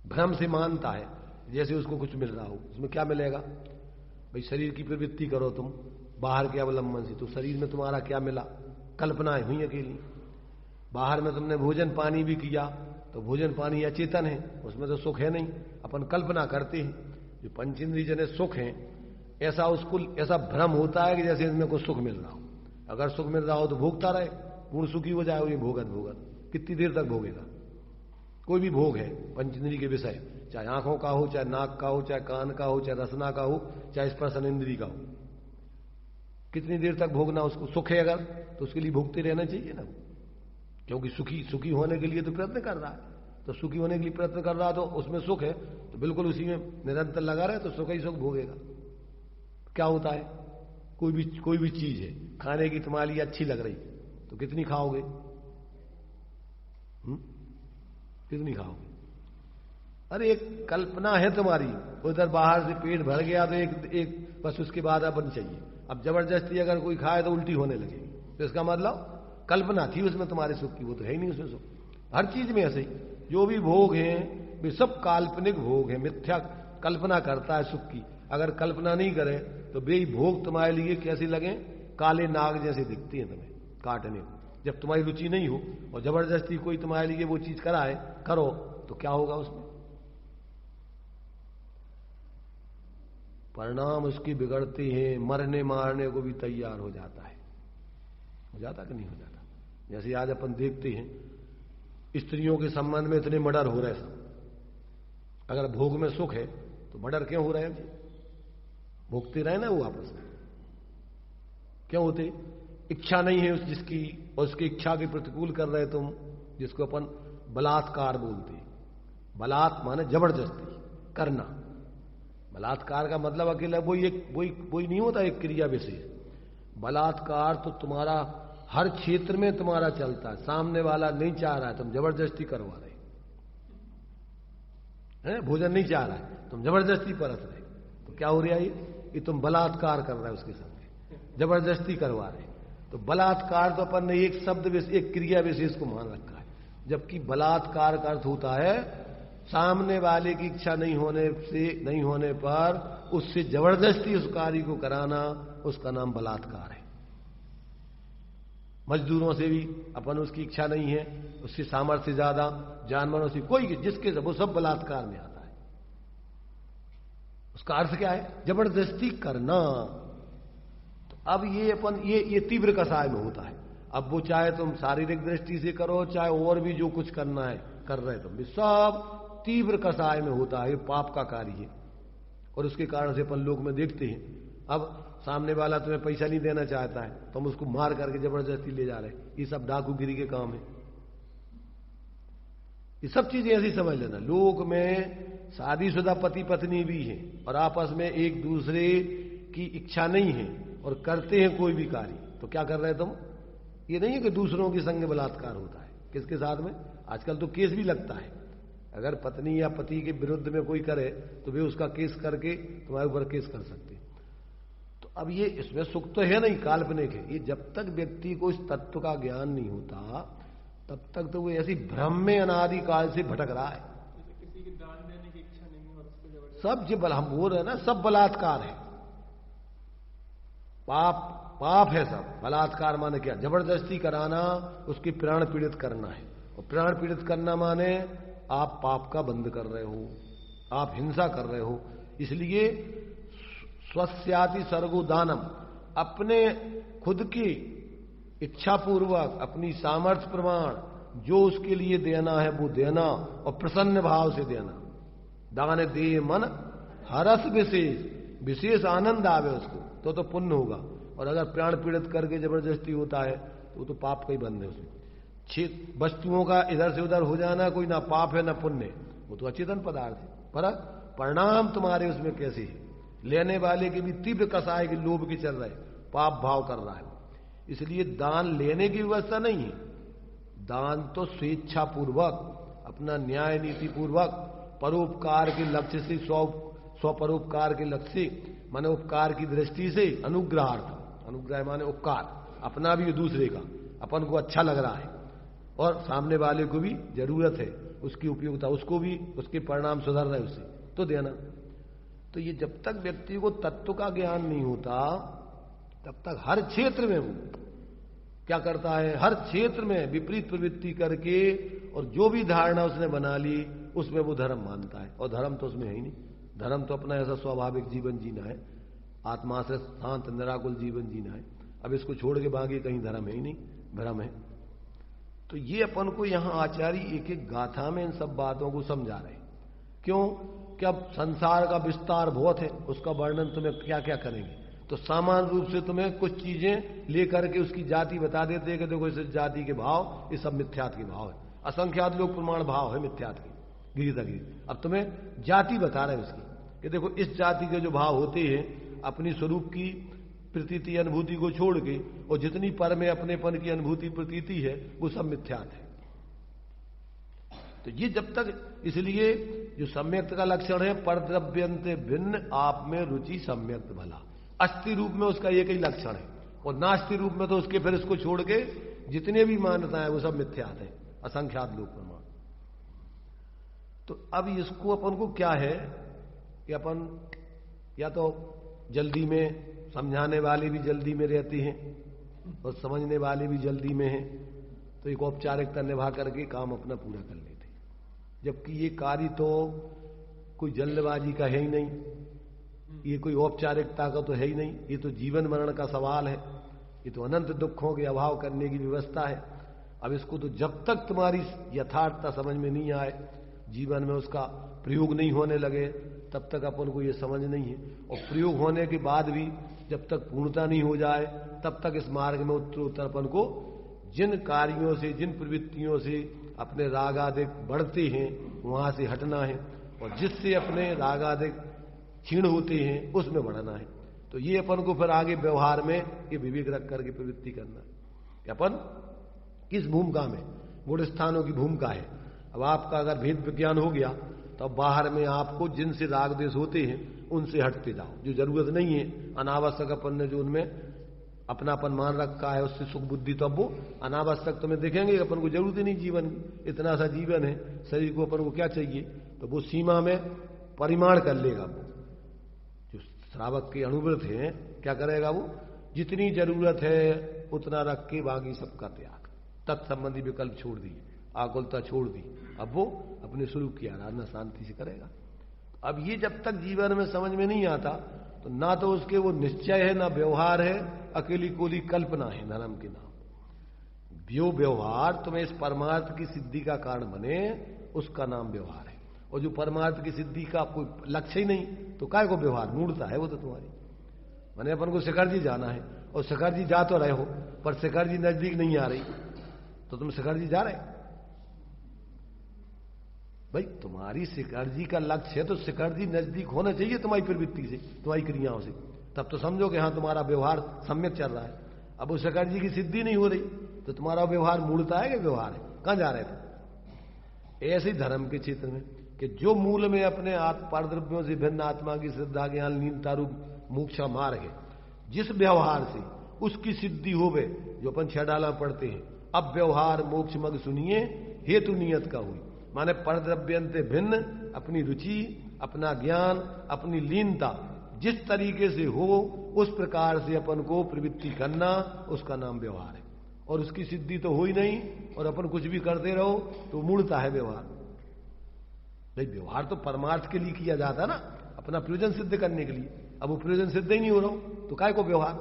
भ्रम से मानता है जैसे उसको कुछ मिल रहा हो। उसमें क्या मिलेगा भाई? शरीर की प्रवृत्ति करो तुम बाहर के अवलंबन से, तो शरीर में तुम्हारा क्या मिला? कल्पनाएं हुई अकेली। बाहर में तुमने भोजन पानी भी किया, तो भोजन पानी अचेतन है, उसमें तो सुख है नहीं, अपन कल्पना करते हैं। जो पंचेंद्रिय जने सुख है, ऐसा उसको ऐसा भ्रम होता है कि जैसे इसमें कुछ सुख मिल रहा हो। अगर सुख मिल रहा हो तो भोगता रहे, पूर्ण सुखी हो जाए। ये भोगत भोगत कितनी देर तक भोगेगा? कोई भी भोग है पंचेंद्रिय के विषय, चाहे आंखों का हो, चाहे नाक का हो, चाहे कान का हो, चाहे रसना का हो, चाहे स्पर्शन इंद्रिय का हो, कितनी देर तक भोगना उसको? सुख है अगर, तो उसके लिए भोगते रहना चाहिए ना, क्योंकि सुखी होने के लिए तो प्रयत्न कर रहा है। तो सुखी होने के लिए प्रयत्न कर रहा है, तो उसमें सुख है, तो बिल्कुल उसी में निरंतर लगा रहे, तो सुख ही सुख भोगेगा। क्या होता है? कोई भी चीज है खाने की तुम्हारे लिए अच्छी लग रही, तो कितनी खाओगे? कितनी खाओगे? अरे एक कल्पना है तुम्हारी, उधर बाहर से पेट भर गया तो एक बस उसके बाद अपन चाहिए। अब जबरदस्ती अगर कोई खाए तो उल्टी होने लगेगी, तो इसका मतलब कल्पना थी उसमें तुम्हारे सुख की, वो तो है ही नहीं उसमें सुख। हर चीज में ऐसे ही जो भी भोग हैं वे सब काल्पनिक भोग है, मिथ्या कल्पना करता है सुख की। अगर कल्पना नहीं करे तो वे भोग तुम्हारे लिए कैसे लगे? काले नाग जैसे दिखती हैं तुम्हें काटने को। जब तुम्हारी रुचि नहीं हो और जबरदस्ती कोई तुम्हारे लिए वो चीज कराए करो, तो क्या होगा उसमें? परिणाम उसकी बिगड़ते हैं, मरने मारने को भी तैयार हो जाता है। हो जाता कि नहीं हो जाता? जैसे आज अपन देखते हैं स्त्रियों के संबंध में इतने मर्डर हो रहे सब। अगर भोग में सुख है तो मर्डर क्यों हो रहे हैं जी? भोगते रहे ना वो आपस में, क्यों होते? इच्छा नहीं है उस जिसकी, और उसकी इच्छा के प्रतिकूल कर रहे तुम, जिसको अपन बलात्कार बोलते हैं। बलात् माने जबरदस्ती करना। बलात्कार का मतलब अकेला वही नहीं होता एक क्रिया विशेष। बलात्कार तो तुम्हारा हर क्षेत्र में तुम्हारा चलता है। सामने वाला नहीं चाह रहा है, तुम जबरदस्ती करवा रहे हैं। भोजन नहीं चाह रहा है, तुम जबरदस्ती परस रहे, तो क्या हो रहा है? ये तुम बलात्कार कर रहे हो उसके संग, जबरदस्ती करवा रहे। तो बलात्कार तो अपन ने एक शब्द एक क्रिया विशेष को मान रखा है, जबकि बलात्कार का अर्थ होता है सामने वाले की इच्छा नहीं होने पर उससे जबरदस्ती उस कार्य को कराना, उसका नाम बलात्कार है। मजदूरों से भी अपन उसकी इच्छा नहीं है, उससे सामर्थ्य ज्यादा, जानवरों से कोई जिसके वो सब बलात्कार में आता है। उसका अर्थ क्या है? जबरदस्ती करना। तो अब ये अपन ये तीव्र कसाय में होता है। अब वो चाहे तुम शारीरिक दृष्टि से करो, चाहे और भी जो कुछ करना है कर रहे तुम भी, सब तीव्र कसाय में होता है। ये पाप का कार्य है, और उसके कारण से अपन लोग में देखते हैं। अब सामने वाला तुम्हें पैसा नहीं देना चाहता है, तुम उसको मार करके जबरदस्ती ले जा रहे, ये सब डाकूगिरी के काम है। ये सब चीजें ऐसी समझ लेना। लोग में शादीशुदा पति पत्नी भी है, और आपस में एक दूसरे की इच्छा नहीं है और करते हैं कोई भी कार्य, तो क्या कर रहे तुम? ये नहीं है कि दूसरों के संग बलात्कार होता है। किसके साथ में? आजकल तो केस भी लगता है। अगर पत्नी या पति के विरुद्ध में कोई करे तो वे उसका केस करके तुम्हारे ऊपर केस कर सकते। तो अब ये इसमें सुख तो है नहीं, काल्पनिक है। ये जब तक व्यक्ति को इस तत्व का ज्ञान नहीं होता तब तक तो वो ऐसी भ्रम में अनादिकाल से भटक रहा है। किसी की दान देने की इच्छा नहीं है और उसको सब जो हम बोल रहे हैं ना, सब बलात्कार है। पाप है सब। बलात्कार माने क्या? जबरदस्ती कराना, उसकी प्राण पीड़ित करना है। और प्राण पीड़ित करना माने आप पाप का बंद कर रहे हो, आप हिंसा कर रहे हो। इसलिए स्वस्याति सर्गो दानम, अपने खुद की इच्छा पूर्वक, अपनी सामर्थ्य प्रमाण जो उसके लिए देना है वो देना, और प्रसन्न भाव से देना। दान दे मन हरस विशेष आनंद आवे उसको, तो पुण्य होगा। और अगर प्राण पीड़ित करके जबरदस्ती होता है तो वो तो पाप का ही बंद है उसमें। वस्तुओं का इधर से उधर हो जाना कोई ना पाप है ना पुण्य, वो तो अचेतन पदार्थ है, पर परिणाम तुम्हारे उसमें कैसे है। लेने वाले के भी तीव्र कसाय के लोभ के चल रहे, पाप भाव कर रहा है। इसलिए दान लेने की व्यवस्था नहीं है, दान तो स्वेच्छा पूर्वक, अपना न्याय नीति पूर्वक, परोपकार के लक्ष्य से, स्वपरोपकार के लक्ष्य से, माने उपकार की दृष्टि से, अनुग्रहार्थ, अनुग्रह माने उपकार, अपना भी दूसरे का, अपन को अच्छा लग रहा है और सामने वाले को भी जरूरत है, उसकी उपयोगिता, उसको भी उसके परिणाम सुधर रहे उससे, तो देना। तो ये जब तक व्यक्ति को तत्व का ज्ञान नहीं होता तब तक हर क्षेत्र में वो क्या करता है, हर क्षेत्र में विपरीत प्रवृत्ति करके, और जो भी धारणा उसने बना ली उसमें वो धर्म मानता है, और धर्म तो उसमें है ही नहीं। धर्म तो अपना ऐसा स्वाभाविक जीवन जीना है, आत्मा से शांत निराकुल जीवन जीना है। अब इसको छोड़ के बाकी कहीं धर्म है ही नहीं, भ्रम है। तो ये अपन को यहां आचार्य एक एक गाथा में इन सब बातों को समझा रहे हैं। क्यों? कि अब संसार का विस्तार बहुत है, उसका वर्णन तुम्हें क्या क्या करेंगे, तो सामान्य रूप से तुम्हें कुछ चीजें लेकर के उसकी जाति बता देते हैं कि देखो इस जाति के भाव, ये सब मिथ्यात के भाव है, असंख्यात लोग प्रमाण भाव है मिथ्यात के, गिरी। अब तुम्हें जाति बता रहे हैं उसकी कि देखो इस जाति के जो भाव होते हैं अपनी स्वरूप की प्रतीति अनुभूति को छोड़ के, और जितनी पर में अपनेपन की अनुभूति प्रतीति है वो सब मिथ्यात है। तो ये जब तक, इसलिए जो सम्यक्त का लक्षण है परद्रव्यंते भिन्न आप में रुचि सम्यक्त भला, अस्थि रूप में उसका एक ही लक्षण है, और नास्ति रूप में तो उसके फिर इसको छोड़ के जितने भी मान्यताएं वो सब मिथ्यात है, असंख्यात लोक प्रमाण। तो अब इसको अपन को क्या है कि अपन या तो जल्दी में, समझाने वाले भी जल्दी में रहते हैं और समझने वाले भी जल्दी में हैं, तो एक औपचारिकता निभा करके काम अपना पूरा कर लेते, जबकि ये कार्य तो कोई जल्दबाजी का है ही नहीं, ये कोई औपचारिकता का तो है ही नहीं, ये तो जीवन मरण का सवाल है, ये तो अनंत दुखों के अभाव करने की व्यवस्था है। अब इसको तो जब तक तुम्हारी यथार्थता समझ में नहीं आए, जीवन में उसका प्रयोग नहीं होने लगे, तब तक अपन को ये समझ नहीं है। और प्रयोग होने के बाद भी जब तक पूर्णता नहीं हो जाए तब तक इस मार्ग में उत्तर अपन को जिन कार्यों से, जिन प्रवृत्तियों से अपने रागादिक बढ़ते हैं वहां से हटना है, और जिससे अपने रागादिक क्षीण होते हैं उसमें बढ़ना है। तो ये अपन को फिर आगे व्यवहार में ये विवेक रख करके प्रवृत्ति करना है कि अपन किस भूमिका में, गुण स्थानों की भूमिका है। अब आपका अगर भेद विज्ञान हो गया तो अब बाहर में आपको जिनसे राग देश होते हैं उनसे हटते जाओ, जो जरूरत नहीं है, अनावश्यक अपन ने जो उनमें अपनापन मान रखा है उससे सुख बुद्धि, तो अब वो अनावश्यक तुम्हें देखेंगे, अपन को जरूरत ही नहीं जीवन की, इतना सा जीवन है, शरीर को अपन को क्या चाहिए, तो वो सीमा में परिमाण कर लेगा। वो जो श्रावक के अणुव्रत हैं क्या करेगा, वो जितनी जरूरत है उतना रख के बाकी सबका त्याग, तत्संबंधी विकल्प छोड़ दिए, आकुलता छोड़ दी, अब वो अपने स्वरूप की आराधना शांति से करेगा। अब ये जब तक जीवन में समझ में नहीं आता तो ना तो उसके वो निश्चय है, ना व्यवहार है, अकेली कोली कल्पना है धर्म के नाम। जो व्यवहार तुम्हें इस परमार्थ की सिद्धि का कारण बने उसका नाम व्यवहार है, और जो परमार्थ की सिद्धि का कोई लक्ष्य ही नहीं तो काय को व्यवहार, मूर्ता है वो तो तुम्हारी। मैंने अपन को शिखर जी जाना है और शिखर जी जा तो रहे हो, पर शिखर जी नजदीक नहीं आ रही, तो तुम शिखर जी जा रहे भाई, तुम्हारी शिखर जी का लक्ष्य है तो शिखर जी नजदीक होना चाहिए तुम्हारी प्रवृत्ति से, तुम्हारी क्रियाओं से, तब तो समझो कि हाँ तुम्हारा व्यवहार सम्यक चल रहा है। अब उस शिखर जी की सिद्धि नहीं हो रही तो तुम्हारा व्यवहार मूलता है कि व्यवहार है, कहां जा रहे थे। ऐसे ही धर्म के क्षेत्र में कि जो मूल में अपने परद्रव्यों से भिन्न आत्मा की श्रद्धा ज्ञान लीनता रूप मोक्षा मार्ग है, जिस व्यवहार से उसकी सिद्धि होवे, जो अपन 6 डाला पढ़ते हैं, अब व्यवहार मोक्ष मग सुनिए हेतु नियत का हुई, माने परद्रव्यंते भिन्न अपनी रुचि, अपना ज्ञान, अपनी लीनता जिस तरीके से हो उस प्रकार से अपन को प्रवृत्ति करना, उसका नाम व्यवहार है। और उसकी सिद्धि तो हो ही नहीं, और अपन कुछ भी करते रहो तो मूर्ता है व्यवहार। नहीं, व्यवहार तो परमार्थ के लिए किया जाता ना, अपना प्रयोजन सिद्ध करने के लिए। अब वो प्रयोजन सिद्ध ही नहीं हो रहा तो काय को व्यवहार।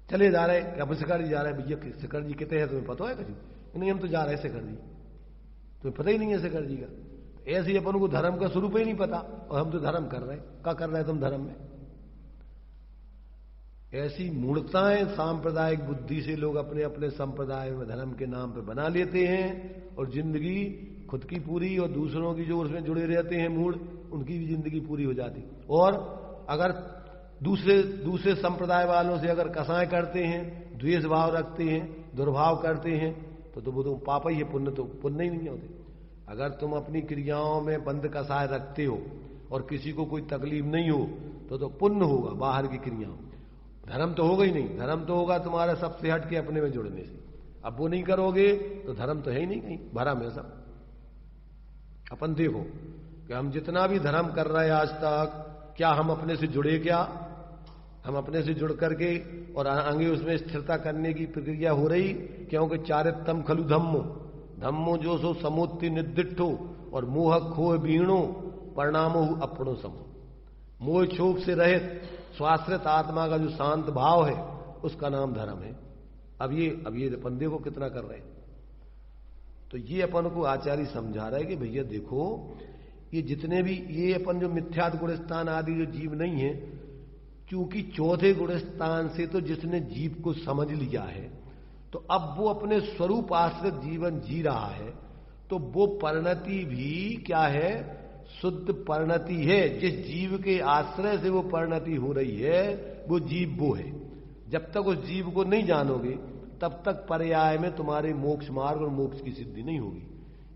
चले जा रहे, अब शिखर जी जा रहे, भैया शिखर जी कितने हैं तुम्हें पता है कभी? नहीं, हम तो जा रहे हैं शिखर जी, तुम्हें पता ही नहीं है शिखर जी का। ऐसे ही अपन को धर्म का स्वरूप ही नहीं पता, और हम तो धर्म कर रहे हैं। क्या कर रहे हैं तुम धर्म में? ऐसी मूर्ताएं सांप्रदायिक बुद्धि से लोग अपने अपने संप्रदाय में धर्म के नाम पे बना लेते हैं और जिंदगी खुद की पूरी और दूसरों की जो उसमें जुड़े रहते हैं मूड, उनकी भी जिंदगी पूरी हो जाती। और अगर दूसरे संप्रदाय वालों से अगर कसाय करते हैं, द्वेष भाव रखते हैं, दुर्भाव करते हैं, तो वो तो पाप ही है, पुण्य ही नहीं होते। अगर तुम अपनी क्रियाओं में बंद कसाय रखते हो और किसी को कोई तकलीफ नहीं हो तो पुण्य होगा बाहर की क्रियाओं। धर्म तो होगा ही नहीं, धर्म तो होगा तुम्हारा सबसे हट के अपने में जुड़ने से। अब वो नहीं करोगे तो धर्म तो है ही नहीं, कहीं भरम है सब। अपन देखो कि हम जितना भी धर्म कर रहे हैं आज तक, क्या हम अपने से जुड़े? क्या हम अपने से जुड़ करके और आगे उसमें स्थिरता करने की प्रक्रिया हो रही? क्योंकि चारित्तम खलु धम्मो, धम्मो जो सो समुत्ति निर्दिष्टो और मोह खो बीणो परिणामो अपनो समो। मोह क्षोभ से रहित स्वाश्रित आत्मा का जो शांत भाव है उसका नाम धर्म है। अब ये अपन देखो कितना कर रहे हैं। तो ये अपन को आचार्य समझा रहा है कि भैया देखो, ये जितने भी ये अपन जो मिथ्यात्व गुणस्थान आदि जो जीव नहीं है, क्योंकि चौथे गुणस्थान से तो जिसने जीव को समझ लिया है तो अब वो अपने स्वरूप आश्रित जीवन जी रहा है, तो वो परिणति भी क्या है? शुद्ध परिणति है। जिस जीव के आश्रय से वो परिणति हो रही है वो जीव वो है। जब तक उस जीव को नहीं जानोगे तब तक पर्याय में तुम्हारे मोक्ष मार्ग और मोक्ष की सिद्धि नहीं होगी।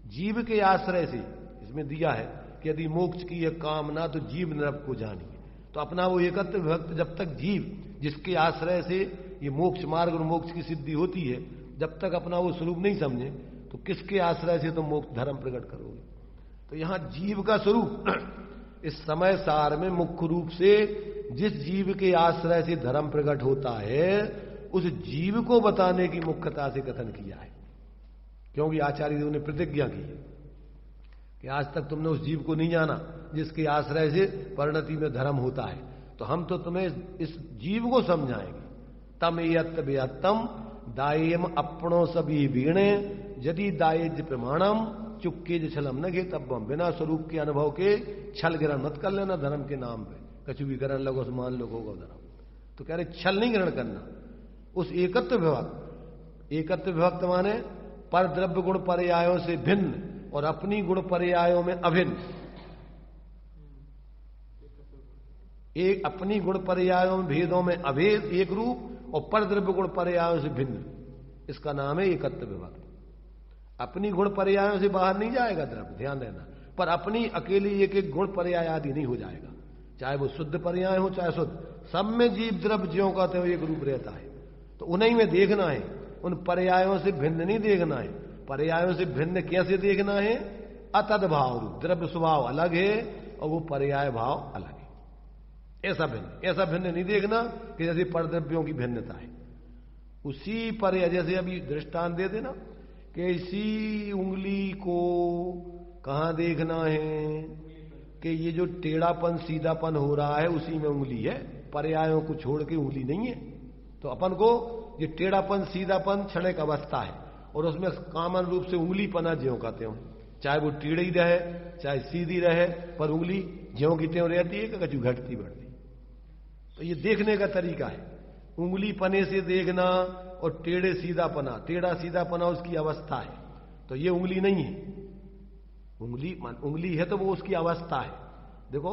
जीव के आश्रय से इसमें दिया है कि यदि मोक्ष की यह कामना तो जीव नरक को जानिए। तो अपना वो एकत्र भक्त जब तक जीव जिसके आश्रय से ये मोक्ष मार्ग और मोक्ष की सिद्धि होती है, जब तक अपना वो स्वरूप नहीं समझे तो किसके आश्रय से तुम मोक्ष धर्म प्रकट करोगे? तो यहां जीव का स्वरूप इस समय सार में मुख्य रूप से जिस जीव के आश्रय से धर्म प्रकट होता है उस जीव को बताने की मुख्यता से कथन किया है। क्योंकि आचार्य देव ने प्रतिज्ञा की है कि आज तक तुमने उस जीव को नहीं जाना जिसके आश्रय से परिणति में धर्म होता है, तो हम तो तुम्हें इस जीव को समझाएंगे। तम यत्त बेहत्तम दायम अपनो सभी वीणे यदि दायज प्रमाणम चुक्के छलम न घे तब बिना स्वरूप के अनुभव के छल ग्रहण मत कर लेना धर्म के नाम पे। कछु भी ग्रहण लगो मान लो होगा धर्म। तो कह रहे छल नहीं ग्रहण करना। उस एकत्व विभक्त माने पर द्रव्य गुण पर्यायों से भिन्न और अपनी गुण पर्यायों में अभिन्न। एक अपनी गुण पर्यायों में भेदों में अभेद एक रूप और पर द्रव्य गुण पर्यायों से भिन्न, इसका नाम है एकत्व विभक्त। अपनी गुण पर्यायों से बाहर नहीं जाएगा द्रव्य, ध्यान देना, पर अपनी अकेली एक एक गुण पर्याय आदि नहीं हो जाएगा। चाहे वो शुद्ध पर्याय हो चाहे शुद्ध, सब में जीव द्रव्य ज्यों का तो एक रूप रहता है। तो उन्हीं में देखना है, उन पर्यायों से भिन्न नहीं देखना है। पर्यायों से भिन्न कैसे देखना है? अतद भाव रूप, द्रव्य स्वभाव अलग है और वो पर्याय भाव अलग है। ऐसा भिन्न नहीं देखना कि जैसे परद्रव्यों की भिन्नता है। उसी पर जैसे अभी दृष्टांत दे देना कि इसी उंगली को कहां देखना है कि ये जो टेढ़ापन सीधापन हो रहा है उसी में उंगली है, पर्यायों को छोड़ के उंगली नहीं है। तो अपन को ये टेढ़ापन सीधापन क्षणिक अवस्था है और उसमें कॉमन रूप से उंगली पना ज्यों कहते हो, चाहे वो टेढ़ी रहे चाहे सीधी रहे, पर उंगली ज्यों की त्यों रहती है कि कछु घटती बढ़ती। तो ये देखने का तरीका है, उंगली पने से देखना और टेढ़े सीधापना, टेढ़ा सीधापना उसकी अवस्था है। तो ये उंगली नहीं है, उंगली है तो वो उसकी अवस्था है। देखो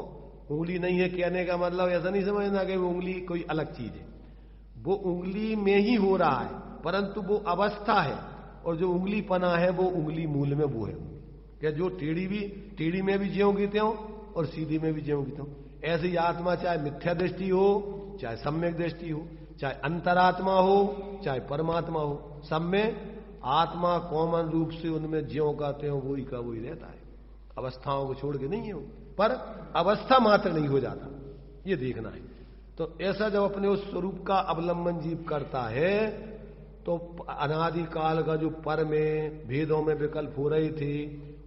उंगली नहीं है कहने का मतलब ऐसा नहीं समझना कि वो उंगली कोई अलग चीज है, वो उंगली में ही हो रहा है परंतु वो अवस्था है। और जो उंगली पना है वो उंगली मूल में वो है क्या जो टेढ़ी में भी ज्यों की त्यों और सीधी में भी ज्यों की त्यों। ऐसी आत्मा चाहे मिथ्या दृष्टि हो चाहे सम्यक दृष्टि हो, चाहे अंतरात्मा हो चाहे परमात्मा हो, सब में आत्मा कॉमन रूप से उनमें ज्यों का त्यों वही का वही रहता है। अवस्थाओं को छोड़ के नहीं है वो, पर अवस्था मात्र नहीं हो जाता, ये देखना है। तो ऐसा जब अपने उस स्वरूप का अवलंबन जीव करता है तो अनादि काल का जो पर में भेदों में विकल्प हो रहे थे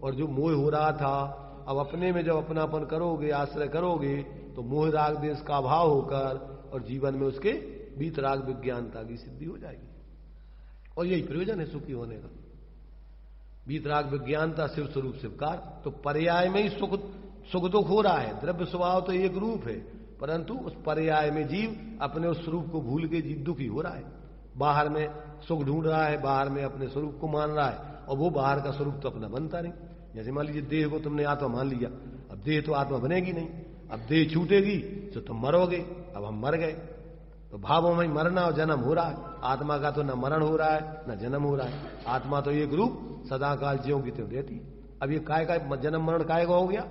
और जो मोह हो रहा था, अब अपने में जब अपनापन करोगे आश्रय करोगे तो मोह राग देश का अभाव होकर और जीवन में उसके वीतराग विज्ञानता की सिद्धि हो जाएगी। और यही प्रयोजन है सुखी होने का, वीतराग विज्ञानता शिव स्वरूप शिवकार। तो पर्याय में ही सुख दुख हो रहा है। द्रव्य स्वभाव तो एक रूप है, परंतु उस पर्याय में जीव अपने उस स्वरूप को भूल के जीव दुखी हो रहा है। बाहर में सुख ढूंढ रहा है, बाहर में अपने स्वरूप को मान रहा है, और वो बाहर का स्वरूप तो अपना बनता नहीं। जैसे मान लीजिए देह को तुमने आत्मा मान लिया, अब देह तो आत्मा बनेगी नहीं, अब देह छूटेगी तो तुम मरोगे। अब हम मर गए तो भावों में मरना और जन्म हो रहा है। आत्मा का तो न मरण हो रहा है न जन्म हो रहा है। आत्मा तो एक रूप सदा काल ज्यों की त्यों रहती है। अब ये काय का जन्म मरण काय का हो गया?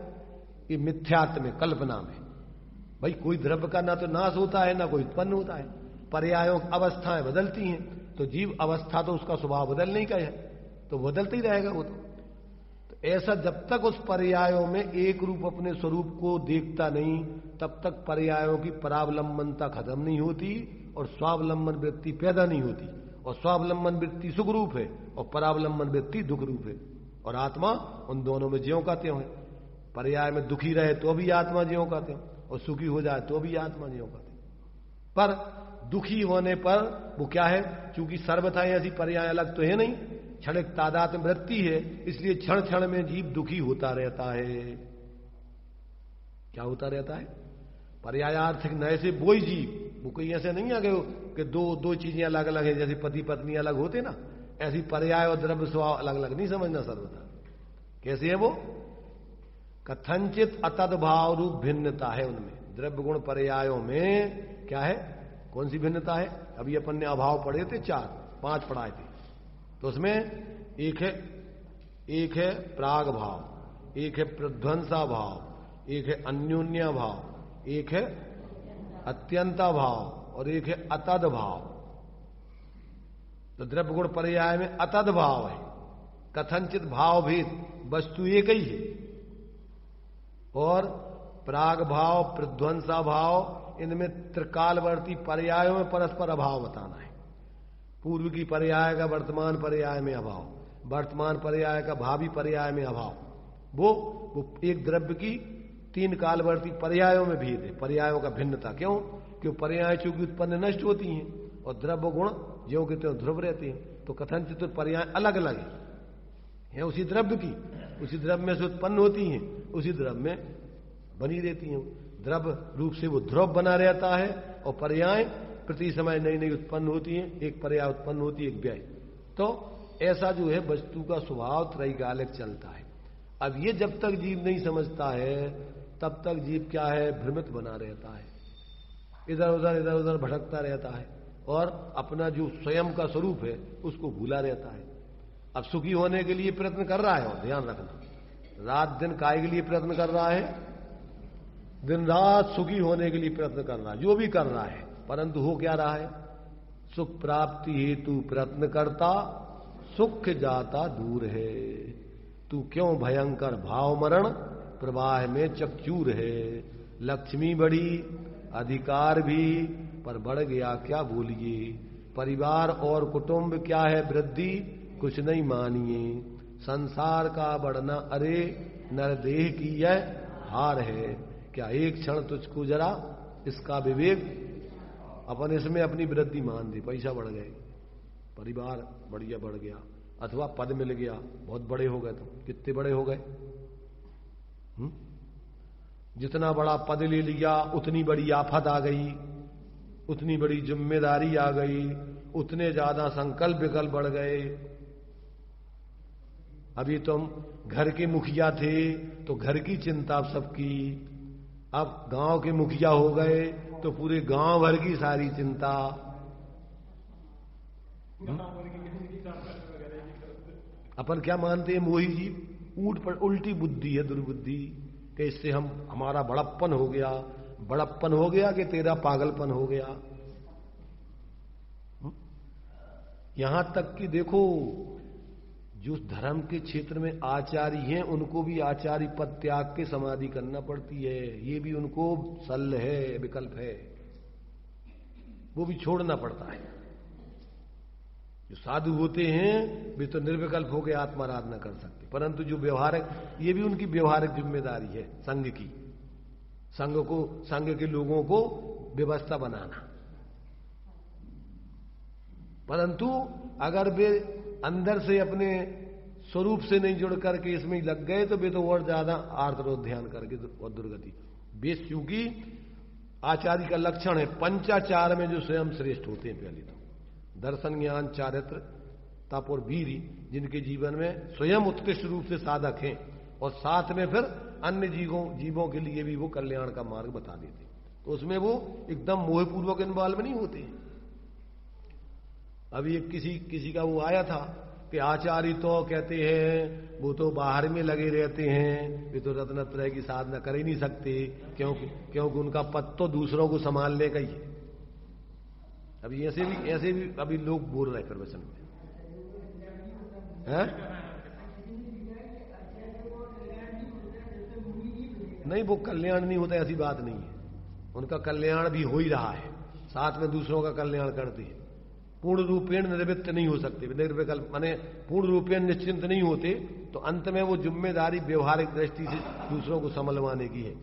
ये मिथ्यात्व में, कल्पना में। भाई कोई द्रव्य का ना तो नाश होता है ना कोई उत्पन्न होता है। पर्यायों अवस्थाएं बदलती हैं, तो जीव अवस्था तो उसका स्वभाव बदलने का है, तो बदलते ही रहेगा वो तो ऐसा जब तक उस पर्यायों में एक रूप अपने स्वरूप को देखता नहीं, तब तक पर्यायों की परावलंबनता खत्म नहीं होती और स्वावलंबन वृत्ति पैदा नहीं होती। और स्वावलंबन वृत्ति सुख रूप है और परावलंबन वृत्ति दुख रूप है। और आत्मा उन दोनों में ज्यों का त्यों है। पर्याय में दुखी रहे तो भी आत्मा ज्यों का त्यों, और सुखी हो जाए तो भी आत्मा ज्यों का त्यों। पर दुखी होने पर वो क्या है, चूंकि सर्वथा ऐसी पर्याय अलग तो है नहीं, क्षणिक तादात्म्य वृत्ति है, इसलिए क्षण क्षण में जीव दुखी होता रहता है। क्या होता रहता है? पर्यायार्थिक नए से वो ही जीव, वो कोई ऐसे नहीं आ गए कि दो चीजें अलग अलग है, जैसे पति पत्नी अलग होते ना, ऐसी पर्याय और द्रव्य स्वभाव अलग अलग नहीं समझना सर्वथा। कैसे है वो? कथंचित अतद्भाव रूप भिन्नता है उनमें। द्रव्य गुण पर्यायों में क्या है, कौन सी भिन्नता है? अभी अपन ने अभाव पढ़े थे, 4-5 पढ़ाए थे, तो उसमें एक है प्राग भाव, एक है प्रध्वंसा भाव, एक है अन्योन्या भाव, एक है अत्यंता भाव और एक है अतद भाव। तो द्रव्य गुण पर्याय में अतद भाव है। कथनचित भाव भेद, वस्तु एक ही है। और प्राग भाव, प्रध्वंसा भाव, इनमें त्रिकालवर्ती पर्यायों में परस्पर अभाव बताना है। पूर्व की पर्याय का वर्तमान पर्याय में अभाव, वर्तमान पर्याय का भावी पर्याय में अभाव। वो एक द्रव्य की 3 कालवर्ती पर्यायों में भेद है। पर्यायों का भिन्नता क्यों? क्यों पर्याय चूंकि उत्पन्न नष्ट होती हैं और द्रव्य गुण ज्यों के त्यों ध्रुव रहते हैं, तो कथनचित पर्याय अलग अलग है। उसी द्रव्य की, उसी द्रव्य में से उत्पन्न होती हैं, उसी द्रव्य में बनी रहती हैं। द्रव्य रूप से वो ध्रुव बना रहता है और पर्याय प्रति समय नई नई उत्पन्न होती है। एक पर्याय उत्पन्न होती है, एक व्यय। तो ऐसा जो है वस्तु का स्वभाव त्रैकालिक चलता है। अब ये जब तक जीव नहीं समझता है तब तक जीव क्या है, भ्रमित बना रहता है, इधर उधर भटकता रहता है और अपना जो स्वयं का स्वरूप है उसको भूला रहता है। अब सुखी होने के लिए प्रयत्न कर रहा है, और ध्यान रखना, रात दिन काय के लिए प्रयत्न कर रहा है, दिन रात सुखी होने के लिए प्रयत्न कर रहा है, जो भी कर रहा है, परंतु हो क्या रहा है? सुख प्राप्ति हेतु प्रयत्न करता, सुख जाता दूर है। तू क्यों भयंकर भाव मरण प्रवाह में चकचूर है। लक्ष्मी बढ़ी, अधिकार भी, पर बढ़ गया क्या बोलिए। परिवार और कुटुंब क्या है वृद्धि, कुछ नहीं मानिए। संसार का बढ़ना अरे नरदेह की यह हार है। क्या एक क्षण तुझको जरा इसका विवेक, अपन इसमें अपनी वृद्धि मान दी, पैसा बढ़ गए, परिवार बढ़िया बढ़ गया, अथवा पद मिल गया, बहुत बड़े हो गए। तो कितने बड़े हो गए? जितना बड़ा पद ले लिया उतनी बड़ी आफत आ गई, उतनी बड़ी जिम्मेदारी आ गई, उतने ज्यादा संकल्प विकल्प बढ़ गए। अभी तुम घर के मुखिया थे तो घर की चिंता सबकी, अब गांव के मुखिया हो गए तो पूरे गांव भर की सारी चिंता। अपन क्या मानते हैं, मोही जी ऊट पर उल्टी बुद्धि है, दुर्बुद्धि, कि इससे हमारा बड़प्पन हो गया। बड़प्पन हो गया कि तेरा पागलपन हो गया। यहां तक कि देखो, जो धर्म के क्षेत्र में आचार्य हैं उनको भी आचार्य पद त्याग के समाधि करना पड़ती है। ये भी उनको सल है, विकल्प है, वो भी छोड़ना पड़ता है। जो साधु होते हैं वे तो निर्विकल्प होकर आत्माराधना कर सकते, परंतु जो व्यवहारिक, ये भी उनकी व्यवहारिक जिम्मेदारी है संघ की, संघ के लोगों को व्यवस्था बनाना। परंतु अगर वे अंदर से अपने स्वरूप से नहीं जुड़ करके इसमें लग गए तो वे तो और ज्यादा आर्द्रोध्यान करके और दुर्गति। वे क्योंकि आचार्य का लक्षण है पंचाचार में जो स्वयं श्रेष्ठ होते हैं। पहले तो दर्शन, ज्ञान, चारित्र, तप और वीर, जिनके जीवन में स्वयं उत्कृष्ट रूप से साधक हैं और साथ में फिर अन्य जीवों के लिए भी वो कल्याण का मार्ग बता देते, तो उसमें वो एकदम मोहपूर्वक इन्वॉल्व नहीं होते। अभी एक किसी का वो आया था कि आचार्य तो कहते हैं वो तो बाहर में लगे रहते हैं, वे तो रत्नत्रय की साधना कर ही नहीं सकते, क्योंकि उनका पद तो दूसरों को संभालने का ही है। अभी ऐसे भी अभी लोग बोल रहे हैं प्रवचन में, है? नहीं, वो कल्याण नहीं होता ऐसी बात नहीं है, उनका कल्याण भी हो ही रहा है, साथ में दूसरों का कल्याण करते हैं। पूर्ण रूपेण निर्वृत्त नहीं हो सकते, निर्विकल्प माने पूर्ण रूपेण निश्चिंत नहीं होते, तो अंत में वो जिम्मेदारी व्यवहारिक दृष्टि से दूसरों को संभलवाने की है।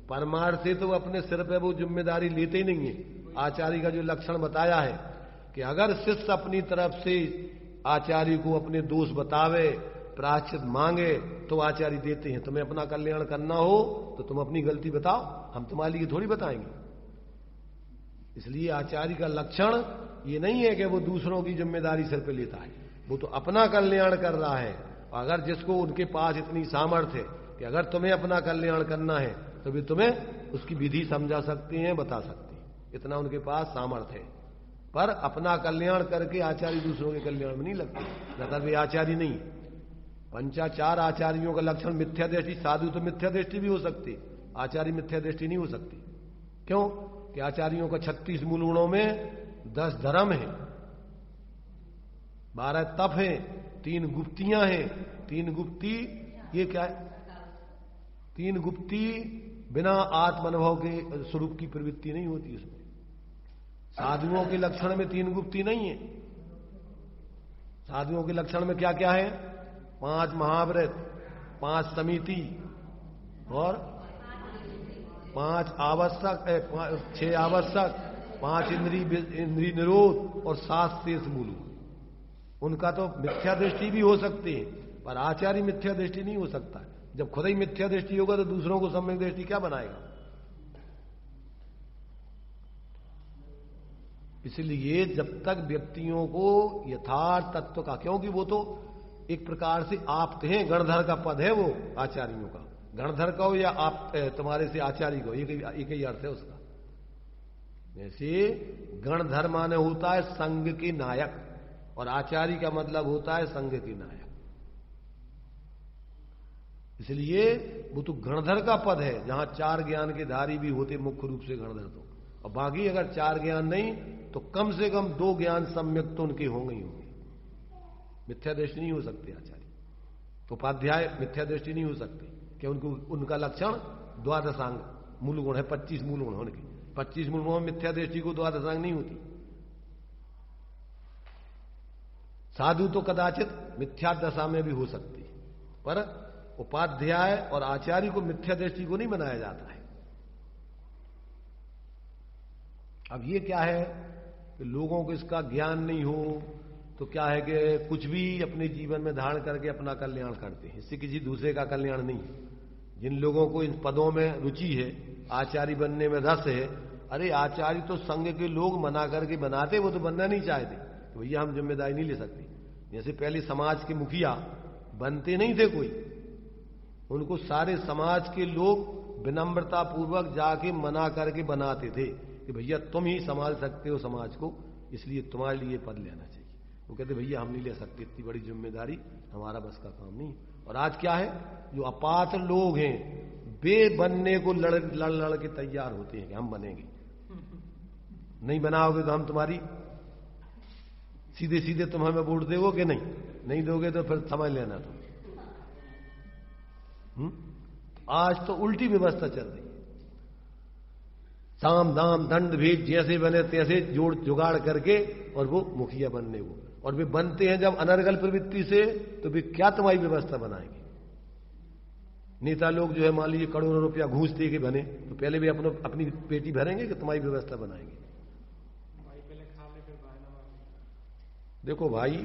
परमार्थ से तो अपने सिर पे वो जिम्मेदारी लेते ही नहीं है। आचार्य का जो लक्षण बताया है कि अगर शिष्य अपनी तरफ से आचार्य को अपने दोष बतावे, प्रायश्चित मांगे, तो आचार्य देते हैं। तुम्हें अपना कल्याण करना हो तो तुम अपनी गलती बताओ, हम तुम्हारे लिए थोड़ी बताएंगे। इसलिए आचार्य का लक्षण ये नहीं है कि वो दूसरों की जिम्मेदारी सिर पे लेता है, वो तो अपना कल्याण कर रहा है। अगर जिसको उनके पास इतनी सामर्थ्य है कि अगर तुम्हें अपना कल्याण करना है तो भी तुम्हें उसकी विधि समझा सकते हैं, बता सकते हैं, इतना उनके पास सामर्थ्य है। पर अपना कल्याण करके आचार्य दूसरों के कल्याण में नहीं लगते, मतलब वे आचार्य नहीं। पंचाचार आचार्यों का लक्षण मिथ्या दृष्टि, साधु तो मिथ्या दृष्टि भी हो सकती, आचार्य मिथ्या दृष्टि नहीं हो सकती। क्यों? कि आचार्यों का 36 मूल गुणों में 10 धर्म है, 12 तप है, 3 गुप्तियां हैं। 3 गुप्ती ये क्या है? 3 गुप्ती बिना आत्म अनुभव के स्वरूप की प्रवृत्ति नहीं होती उसमें। साधुओं के लक्षण में 3 गुप्ती नहीं है। साधुओं के लक्षण में क्या क्या है? 5 महाव्रत, 5 समिति और 5 आवश्यक, 6 आवश्यक, 5 इंद्रिय निरोध और 7 शेष मूल। उनका तो मिथ्या दृष्टि भी हो सकती है, पर आचार्य मिथ्या दृष्टि नहीं हो सकता। जब खुद ही मिथ्या दृष्टि होगा तो दूसरों को सम्यक दृष्टि क्या बनाएगा? इसलिए जब तक व्यक्तियों को यथार्थ तत्व का, क्योंकि वो तो एक प्रकार से आप हैं, गणधर का पद है वो आचार्यों का, गणधर का हो या आप तुम्हारे से आचार्य को, एक ही अर्थ है उसका। जैसे गणधर माने होता है संघ के नायक, और आचार्य का मतलब होता है संघ के नायक। इसलिए वो तो गणधर का पद है, जहां 4 ज्ञान के धारी भी होते मुख्य रूप से गणधर तो, और बाकी अगर 4 ज्ञान नहीं तो कम से कम 2 ज्ञान सम्यक तो उनके होंगे ही होंगे। मिथ्या दृष्टि नहीं हो सकती आचार्य, तो उपाध्याय मिथ्या दृष्टि नहीं हो सकती, कि उनका लक्षण द्वादशांग मूल गुण है, 25 मूल गुण होने के। 25 मूल गुणों में मिथ्या दृष्टि को द्वादशांग नहीं होती। साधु तो कदाचित मिथ्या दशा में भी हो सकती है, पर उपाध्याय और आचार्य को मिथ्या दृष्टि को नहीं बनाया जाता है। अब ये क्या है कि लोगों को इसका ज्ञान नहीं हो तो क्या है कि कुछ भी अपने जीवन में धारण करके अपना कल्याण करते हैं, इससे किसी दूसरे का कल्याण नहीं है। जिन लोगों को इन पदों में रुचि है, आचार्य बनने में रस है, अरे आचार्य तो संघ के लोग मना करके बनाते, वो तो बनना नहीं चाहते, तो भैया हम जिम्मेदारी नहीं ले सकते। जैसे पहले समाज के मुखिया बनते नहीं थे कोई, उनको सारे समाज के लोग विनम्रता पूर्वक जाके मना करके बनाते थे कि भैया तुम ही संभाल सकते हो समाज को, इसलिए तुम्हारे लिए पद लेना चाहिए। वो कहते भैया हम नहीं ले सकते, इतनी बड़ी जिम्मेदारी हमारा बस का काम नहीं। और आज क्या है, जो अपात्र लोग हैं वे बनने को लड़ के तैयार होते हैं कि हम बनेंगे, नहीं बनाओगे तो हम तुम्हारी सीधे सीधे तुम हमें वोट दोगे, नहीं दोगे तो फिर समझ लेना तुम। आज तो उल्टी व्यवस्था चल रही है, साम दाम दंड भेद जैसे बने तैसे जोड़ जुगाड़ करके और वो मुखिया बनने वो, और वे बनते हैं जब अनर्गल प्रवृत्ति से, तो वे क्या तुम्हारी व्यवस्था बनाएंगे। नेता लोग जो है मान लीजिए करोड़ों रुपया घूस दे के बने, तो पहले भी अपनी पेटी भरेंगे कि तुम्हारी व्यवस्था बनाएंगे। देखो भाई,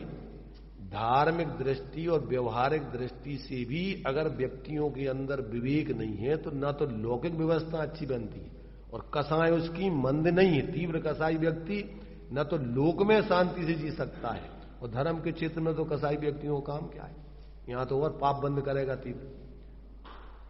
धार्मिक दृष्टि और व्यवहारिक दृष्टि से भी अगर व्यक्तियों के अंदर विवेक नहीं है तो ना तो लौकिक व्यवस्था अच्छी बनती है और कसाय उसकी मंद नहीं है। तीव्र कसाई व्यक्ति न तो लोक में शांति से जी सकता है, और धर्म के क्षेत्र में तो कसाई व्यक्तियों का काम क्या है, यहां तो और पाप बंद करेगा तीव्र।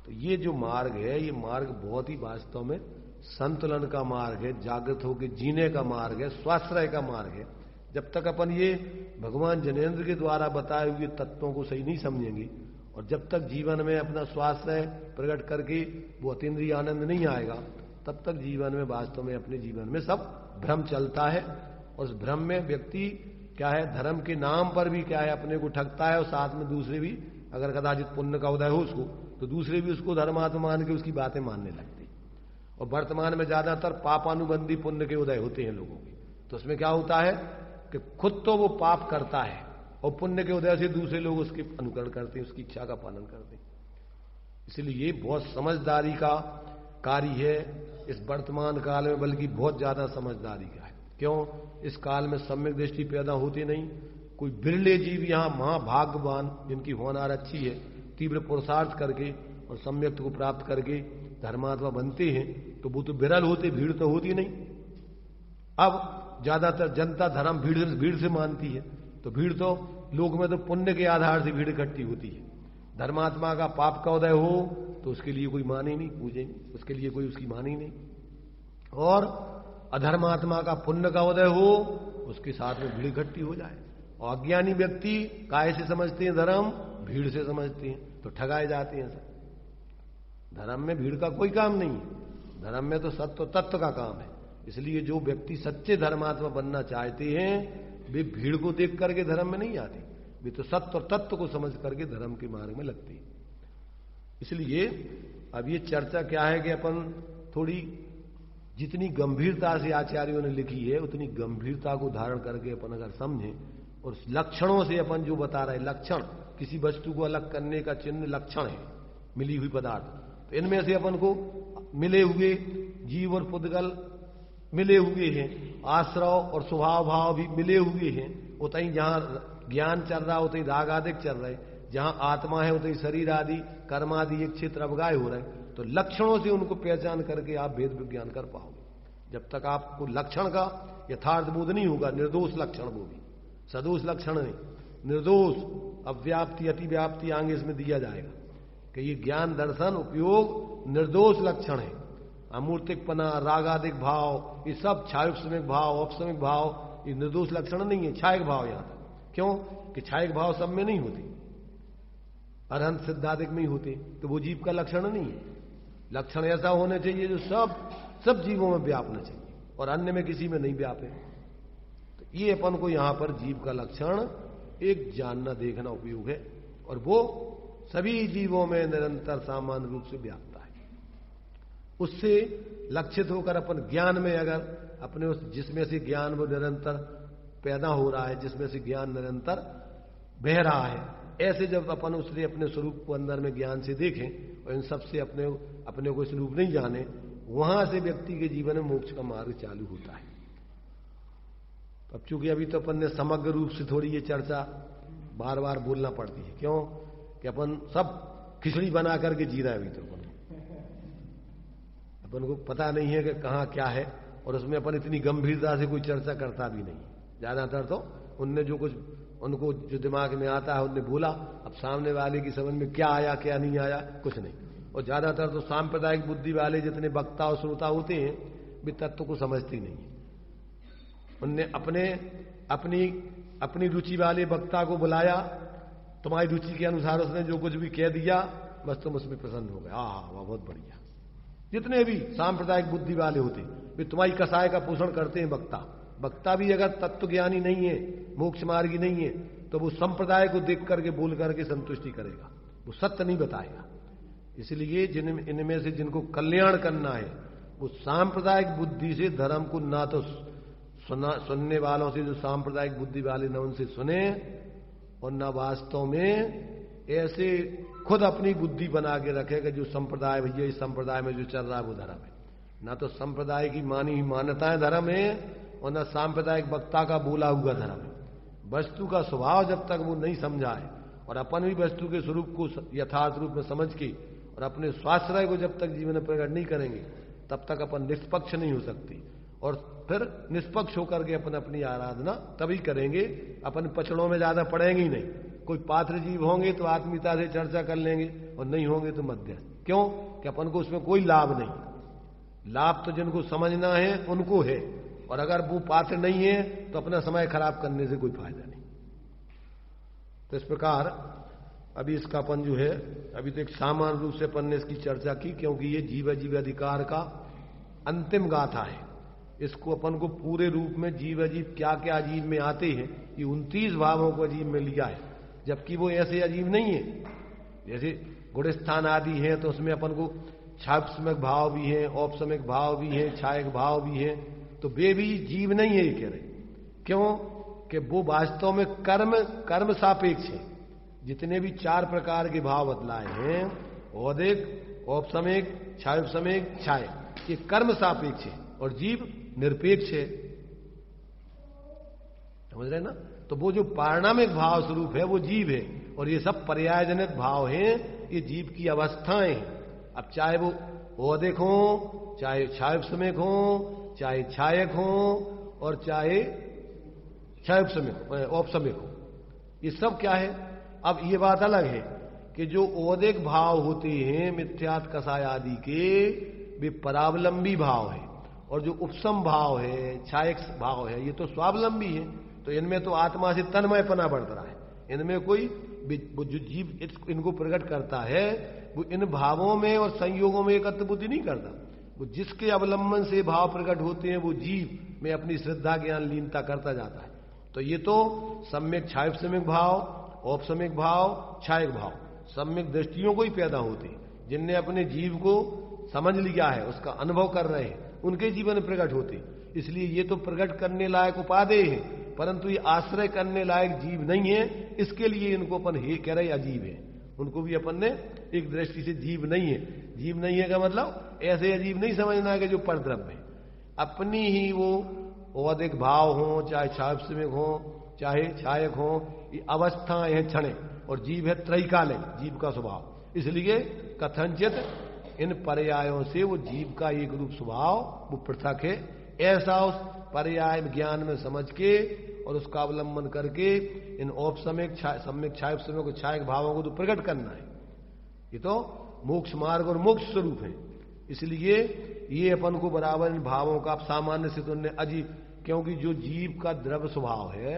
तो ये जो मार्ग है, ये मार्ग बहुत ही वास्तव में संतुलन का मार्ग है, जागृत होकर जीने का मार्ग है, स्वाश्रय का मार्ग है। जब तक अपन ये भगवान जनेन्द्र के द्वारा बताए हुए तत्वों को सही नहीं समझेंगे, और जब तक जीवन में अपना स्वाश्रय प्रकट करके वो अतीन्द्रिय आनंद नहीं आएगा, तब तक जीवन में वास्तव में अपने जीवन में सब भ्रम चलता है। और उस भ्रम में व्यक्ति क्या है, धर्म के नाम पर भी क्या है, अपने को ठगता है, और साथ में दूसरे भी, अगर कदाचित पुण्य का उदय हो उसको, तो दूसरे भी उसको धर्मात्मा मान के उसकी बातें मानने लगते। और वर्तमान में ज्यादातर पापानुबंधी पुण्य के उदय होते हैं लोगों के, तो उसमें क्या होता है कि खुद तो वो पाप करता है, और पुण्य के उदय से दूसरे लोग उसके अनुकरण करते हैं, उसकी इच्छा का पालन करते हैं। इसलिए ये बहुत समझदारी का कार्य है इस वर्तमान काल में, बल्कि बहुत ज्यादा समझदारी का है। क्यों? इस काल में सम्यक दृष्टि पैदा होती नहीं। कोई बिरले जीव यहां महाभाग्यवान, जिनकी होनार अच्छी है, तीव्र पुरुषार्थ करके और सम्यक को प्राप्त करके धर्मात्मा बनते हैं, तो वो तो विरल होते, भीड़ तो होती नहीं। अब ज्यादातर जनता धर्म भीड़ से मानती है, तो भीड़ तो लोग में तो पुण्य के आधार से भीड़ इकट्ठी होती है। धर्मात्मा का पाप का उदय हो तो उसके लिए कोई मान ही नहीं, पूजे उसके लिए कोई उसकी मान ही नहीं। और अधर्मात्मा का पुण्य का उदय हो, उसके साथ में भीड़ इकट्ठी हो जाए। और अज्ञानी व्यक्ति काय से समझते हैं धर्म? भीड़ से समझते हैं, तो ठगाए जाते हैं सब। धर्म में भीड़ का कोई काम नहीं है, धर्म में तो सत्य तत्व का काम है। इसलिए जो व्यक्ति सच्चे धर्मात्मा बनना चाहते हैं, वे भीड़ को देख करके धर्म में नहीं आते, वे तो सत्य और तत्व को समझ करके धर्म के मार्ग में लगते हैं। इसलिए अब ये चर्चा क्या है कि अपन थोड़ी जितनी गंभीरता से आचार्यों ने लिखी है, उतनी गंभीरता को धारण करके अपन अगर समझें, और लक्षणों से अपन जो बता रहे, लक्षण किसी वस्तु को अलग करने का चिन्ह लक्षण है, मिली हुई पदार्थ, तो इनमें से अपन को मिले हुए जीव और पुद्गल मिले हुए हैं, आश्रव और स्वभाव भाव भी मिले हुए हैं। उतई जहां ज्ञान चल रहा उतई राग आदि चल रहे, जहां आत्मा है उतई शरीर आदि कर्म आदि एक क्षेत्र अवगाय हो रहे। तो लक्षणों से उनको पहचान करके आप भेद विज्ञान कर पाओगे। जब तक आपको लक्षण का यथार्थ बोध नहीं होगा, निर्दोष लक्षण, वो भी सदोष लक्षण नहीं, निर्दोष, अव्याप्ति अतिव्याप्ति आगे इसमें दिया जाएगा कि ये ज्ञान दर्शन उपयोग निर्दोष लक्षण है। अमूर्तिकपना, रागादिक भाव, ये सब छायुपसमिक भाव, औपसमिक भाव, ये निर्दोष लक्षण नहीं है, छायक भाव यहां तक। क्यों कि छायक भाव सब में नहीं होते, अरहंत सिद्धादिक में ही होते, तो वो जीव का लक्षण नहीं है। लक्षण ऐसा होना चाहिए जो सब जीवों में व्यापना चाहिए, और अन्य में किसी में नहीं व्यापे। तो ये अपन को यहां पर जीव का लक्षण एक जानना देखना उपयोग है, और वो सभी जीवों में निरंतर सामान्य रूप से व्यापता है। उससे लक्षित होकर अपन ज्ञान में अगर अपने उस जिसमें से ज्ञान वो निरंतर पैदा हो रहा है, जिसमें से ज्ञान निरंतर बह रहा है, ऐसे जब अपन उससे अपने स्वरूप को अंदर में ज्ञान से देखें और इन सबसे अपने को स्वरूप नहीं जाने, वहां से व्यक्ति के जीवन में मोक्ष का मार्ग चालू होता है। अब चूंकि अभी तो अपन ने समग्र रूप से थोड़ी ये चर्चा बार बार बोलना पड़ती है, क्यों कि अपन सब खिचड़ी बना करके जी रहे हैं। अभी तो अपन को पता नहीं है कि कहां क्या है, और उसमें अपन इतनी गंभीरता से कोई चर्चा करता भी नहीं। ज्यादातर तो उनने जो कुछ उनको जो दिमाग में आता है उनने बोला, अब सामने वाले की समझ में क्या आया क्या नहीं आया कुछ नहीं। और ज्यादातर तो सांप्रदायिक बुद्धि वाले जितने वक्ता और श्रोता होते हैं, वे तत्व को समझते नहीं है। उनने अपनी रुचि वाले वक्ता को बुलाया, तुम्हारी रुचि के अनुसार उसने जो कुछ भी कह दिया, बस तुम उसमें प्रसन्न हो गए, वाह बहुत बढ़िया। जितने भी सांप्रदायिक बुद्धि वाले होते वे तुम्हारी कसाय का पोषण करते हैं। वक्ता भी अगर तत्व ज्ञानी नहीं है, मोक्ष मार्गी नहीं है, तो वो संप्रदाय को देख करके बोल करके संतुष्टि करेगा, वो सत्य नहीं बताएगा। इसलिए इनमें से जिनको कल्याण करना है, वो सांप्रदायिक बुद्धि से धर्म को ना तो सुनने वालों से जो सांप्रदायिक बुद्धि वाले न उनसे सुने, और न वास्तव में ऐसे खुद अपनी बुद्धि बना के रखेगा जो संप्रदाय, भैया इस संप्रदाय में जो चल रहा है वो धर्म है। ना तो संप्रदाय की मानी हुई मान्यताएं धर्म है, और न सांप्रदायिक वक्ता का बोला हुआ धर्म है। वस्तु का स्वभाव जब तक वो नहीं समझा है, और अपन भी वस्तु के स्वरूप को यथार्थ रूप में समझ के और अपने स्वाश्रय को जब तक जीवन में प्रकट नहीं करेंगे, तब तक अपन निष्पक्ष नहीं हो सकते। और फिर निष्पक्ष होकर के अपन अपनी आराधना तभी करेंगे, अपन पचड़ों में ज्यादा पड़ेंगे ही नहीं। कोई पात्र जीव होंगे तो आत्मीयता से चर्चा कर लेंगे, और नहीं होंगे तो मध्यस्थ। क्यों कि अपन को उसमें कोई लाभ नहीं। लाभ तो जिनको समझना है उनको है, और अगर वो पात्र नहीं है तो अपना समय खराब करने से कोई फायदा नहीं। तो इस प्रकार अभी इसका अपन जो है, अभी तो एक सामान्य रूप से अपन ने इसकी चर्चा की, क्योंकि ये जीव जीव अधिकार का अंतिम गाथा है। इसको अपन को पूरे रूप में जीव अजीब क्या क्या अजीब में आते हैं, ये 29 भावों को अजीब में लिया है, जबकि वो ऐसे अजीब नहीं है। जैसे गुणस्थान आदि है तो उसमें अपन को छापसमिक भाव भी है, औपसमिक भाव भी है, छायक भाव भी है, तो वे भी जीव नहीं है ये कह रहे। क्यों कि वो वास्तव में कर्म सापेक्ष है। जितने भी 4 प्रकार के भाव बतलाए हैं, औदिक, औपसमिक, छायोपसमिक, छायक, ये कर्म सापेक्ष है और जीव निरपेक्ष है। समझ रहे ना? तो वो जो पारिणामिक भाव स्वरूप है वो जीव है, और ये सब पर्यायजनित भाव हैं, ये जीव की अवस्थाएं हैं। अब चाहे वो औदिक हो, चाहे छायोपसमिक हो, चाहे छायक हो, और चाहे छायोपसमिक औपसमिक हो, ये सब क्या है? अब ये बात अलग है कि जो औदिक भाव होते हैं मिथ्यात कसाय आदि के, वे परावलंबी भाव है, और जो उपसम भाव है, छायक भाव है, ये तो स्वावलंबी है। तो इनमें तो आत्मा से तन्मयपना बढ़ रहा है। इनमें कोई जो जीव इनको प्रकट करता है वो इन भावों में और संयोगों में एकत्र बुद्धि नहीं करता। वो जिसके अवलंबन से भाव प्रकट होते हैं वो जीव में अपनी श्रद्धा ज्ञान लीनता करता जाता है। तो ये तो सम्यक छायोपसमिक भाव, औपसमिक भाव, छायक भाव सम्यक दृष्टियों को ही पैदा होते हैं। जिनने अपने जीव को समझ लिया है, उसका अनुभव कर रहे हैं, उनके जीवन में प्रकट होते। इसलिए ये तो प्रकट करने लायक उपादेय है, परंतु ये आश्रय करने लायक जीव नहीं है। इसके लिए इनको अपन हे कह रहे अजीब है। उनको भी अपन ने एक दृष्टि से जीव नहीं है। जीव नहीं है का मतलब ऐसे अजीब नहीं समझना है कि जो परद्रव्य है। अपनी ही वो औदिक भाव हो, चाहे छायोपसमिक हो, चाहे छायक हो, ये अवस्थाएं हैं क्षणे, और जीव है त्रैकालिक, जीव का स्वभाव। इसलिए कथनचित इन पर्यायों से वो जीव का एक रूप स्वभाव वो पृथक है, ऐसा उस पर्याय ज्ञान में समझ के और उसका अवलंबन करके इन औपसमिक सम्यक छायोपसमिक और छायक भावों को तो प्रकट करना है। ये तो मोक्ष मार्ग और मोक्ष स्वरूप है। इसलिए ये अपन को बराबर इन भावों का सामान्य से तो अजीब, क्योंकि जो जीव का द्रव्य स्वभाव है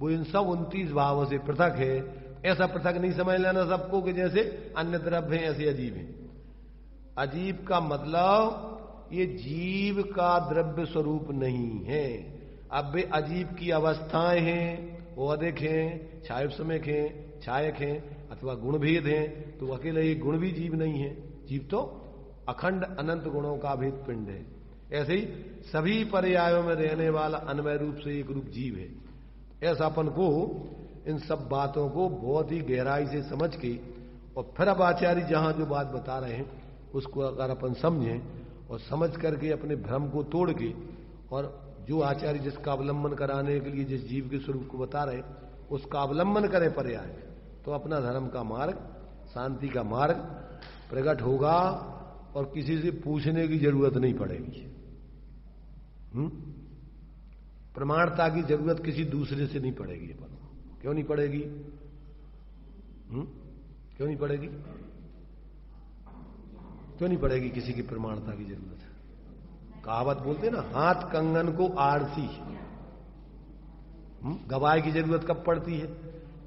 वो इन सब 29 भावों से पृथक है। ऐसा पृथक नहीं समझ लेना सबको कि जैसे अन्य द्रव्य हैं ऐसे अजीब हैं। अजीब का मतलब ये जीव का द्रव्य स्वरूप नहीं है। अब वे अजीब की अवस्थाएं हैं, औदिक हैं, छायोपसमिक हैं, छायक हैं, अथवा गुणभेद हैं, तो अकेले एक गुण भी जीव नहीं है। जीव तो अखंड अनंत गुणों का भेद पिंड है। ऐसे ही सभी पर्यायों में रहने वाला अन्वय रूप से एक रूप जीव है। ऐसा अपन को इन सब बातों को बहुत ही गहराई से समझ के, और फिर अब आचार्य जहां जो बात बता रहे हैं उसको अगर अपन समझें और समझ करके अपने भ्रम को तोड़ के, और जो आचार्य जिसका अवलंबन कराने के लिए जिस जीव के स्वरूप को बता रहे उसका अवलंबन करें पर्याय, तो अपना धर्म का मार्ग, शांति का मार्ग प्रकट होगा और किसी से पूछने की जरूरत नहीं पड़ेगी। प्रमाणता की जरूरत किसी दूसरे से नहीं पड़ेगी। अपन क्यों नहीं पड़ेगी? क्यों नहीं पड़ेगी? क्यों नहीं पड़ेगी किसी की प्रमाणता की जरूरत? कहावत बोलते ना, हाथ कंगन को आरसी। गवाह की जरूरत कब पड़ती है?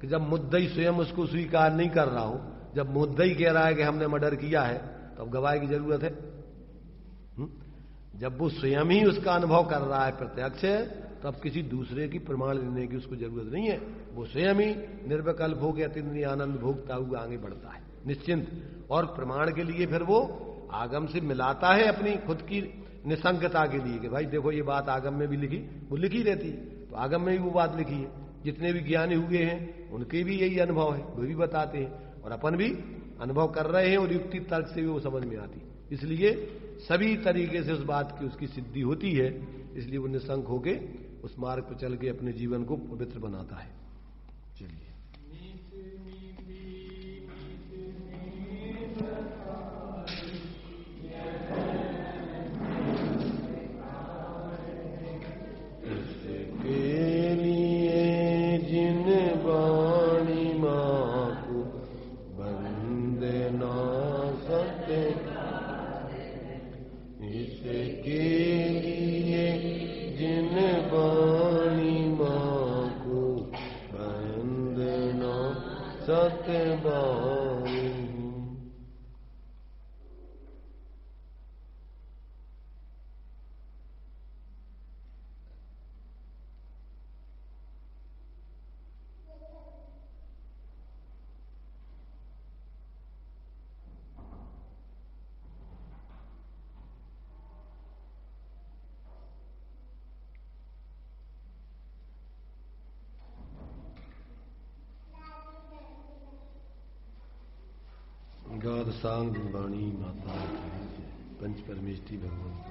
कि जब मुद्दई स्वयं उसको स्वीकार नहीं कर रहा हो। जब मुद्दई कह रहा है कि हमने मर्डर किया है, तो अब गवाह की जरूरत है। जब वो स्वयं ही उसका अनुभव कर रहा है प्रत्यक्ष, तो अब किसी दूसरे की प्रमाण लेने की उसको जरूरत नहीं है। वो स्वयं ही निर्विकल्प हो के अतिन्द्रिय आनंद भोगता हुआ आगे बढ़ता है निश्चिंत। और प्रमाण के लिए फिर वो आगम से मिलाता है अपनी खुद की निसंगता के लिए कि भाई देखो ये बात आगम में भी लिखी, वो लिखी रहती है, तो आगम में भी वो बात लिखी है। जितने भी ज्ञानी हुए हैं उनके भी यही अनुभव है, वो भी बताते हैं, और अपन भी अनुभव कर रहे हैं, और युक्ति तर्क से भी वो समझ में आती। इसलिए सभी तरीके से उस बात की उसकी सिद्धि होती है। इसलिए वो निसंक होके उस मार्ग पर चल के अपने जीवन को पवित्र बनाता है। चलिए, सतबाऊ। गाद सांग वाणी माता पंच परमेष्टि भगवंत।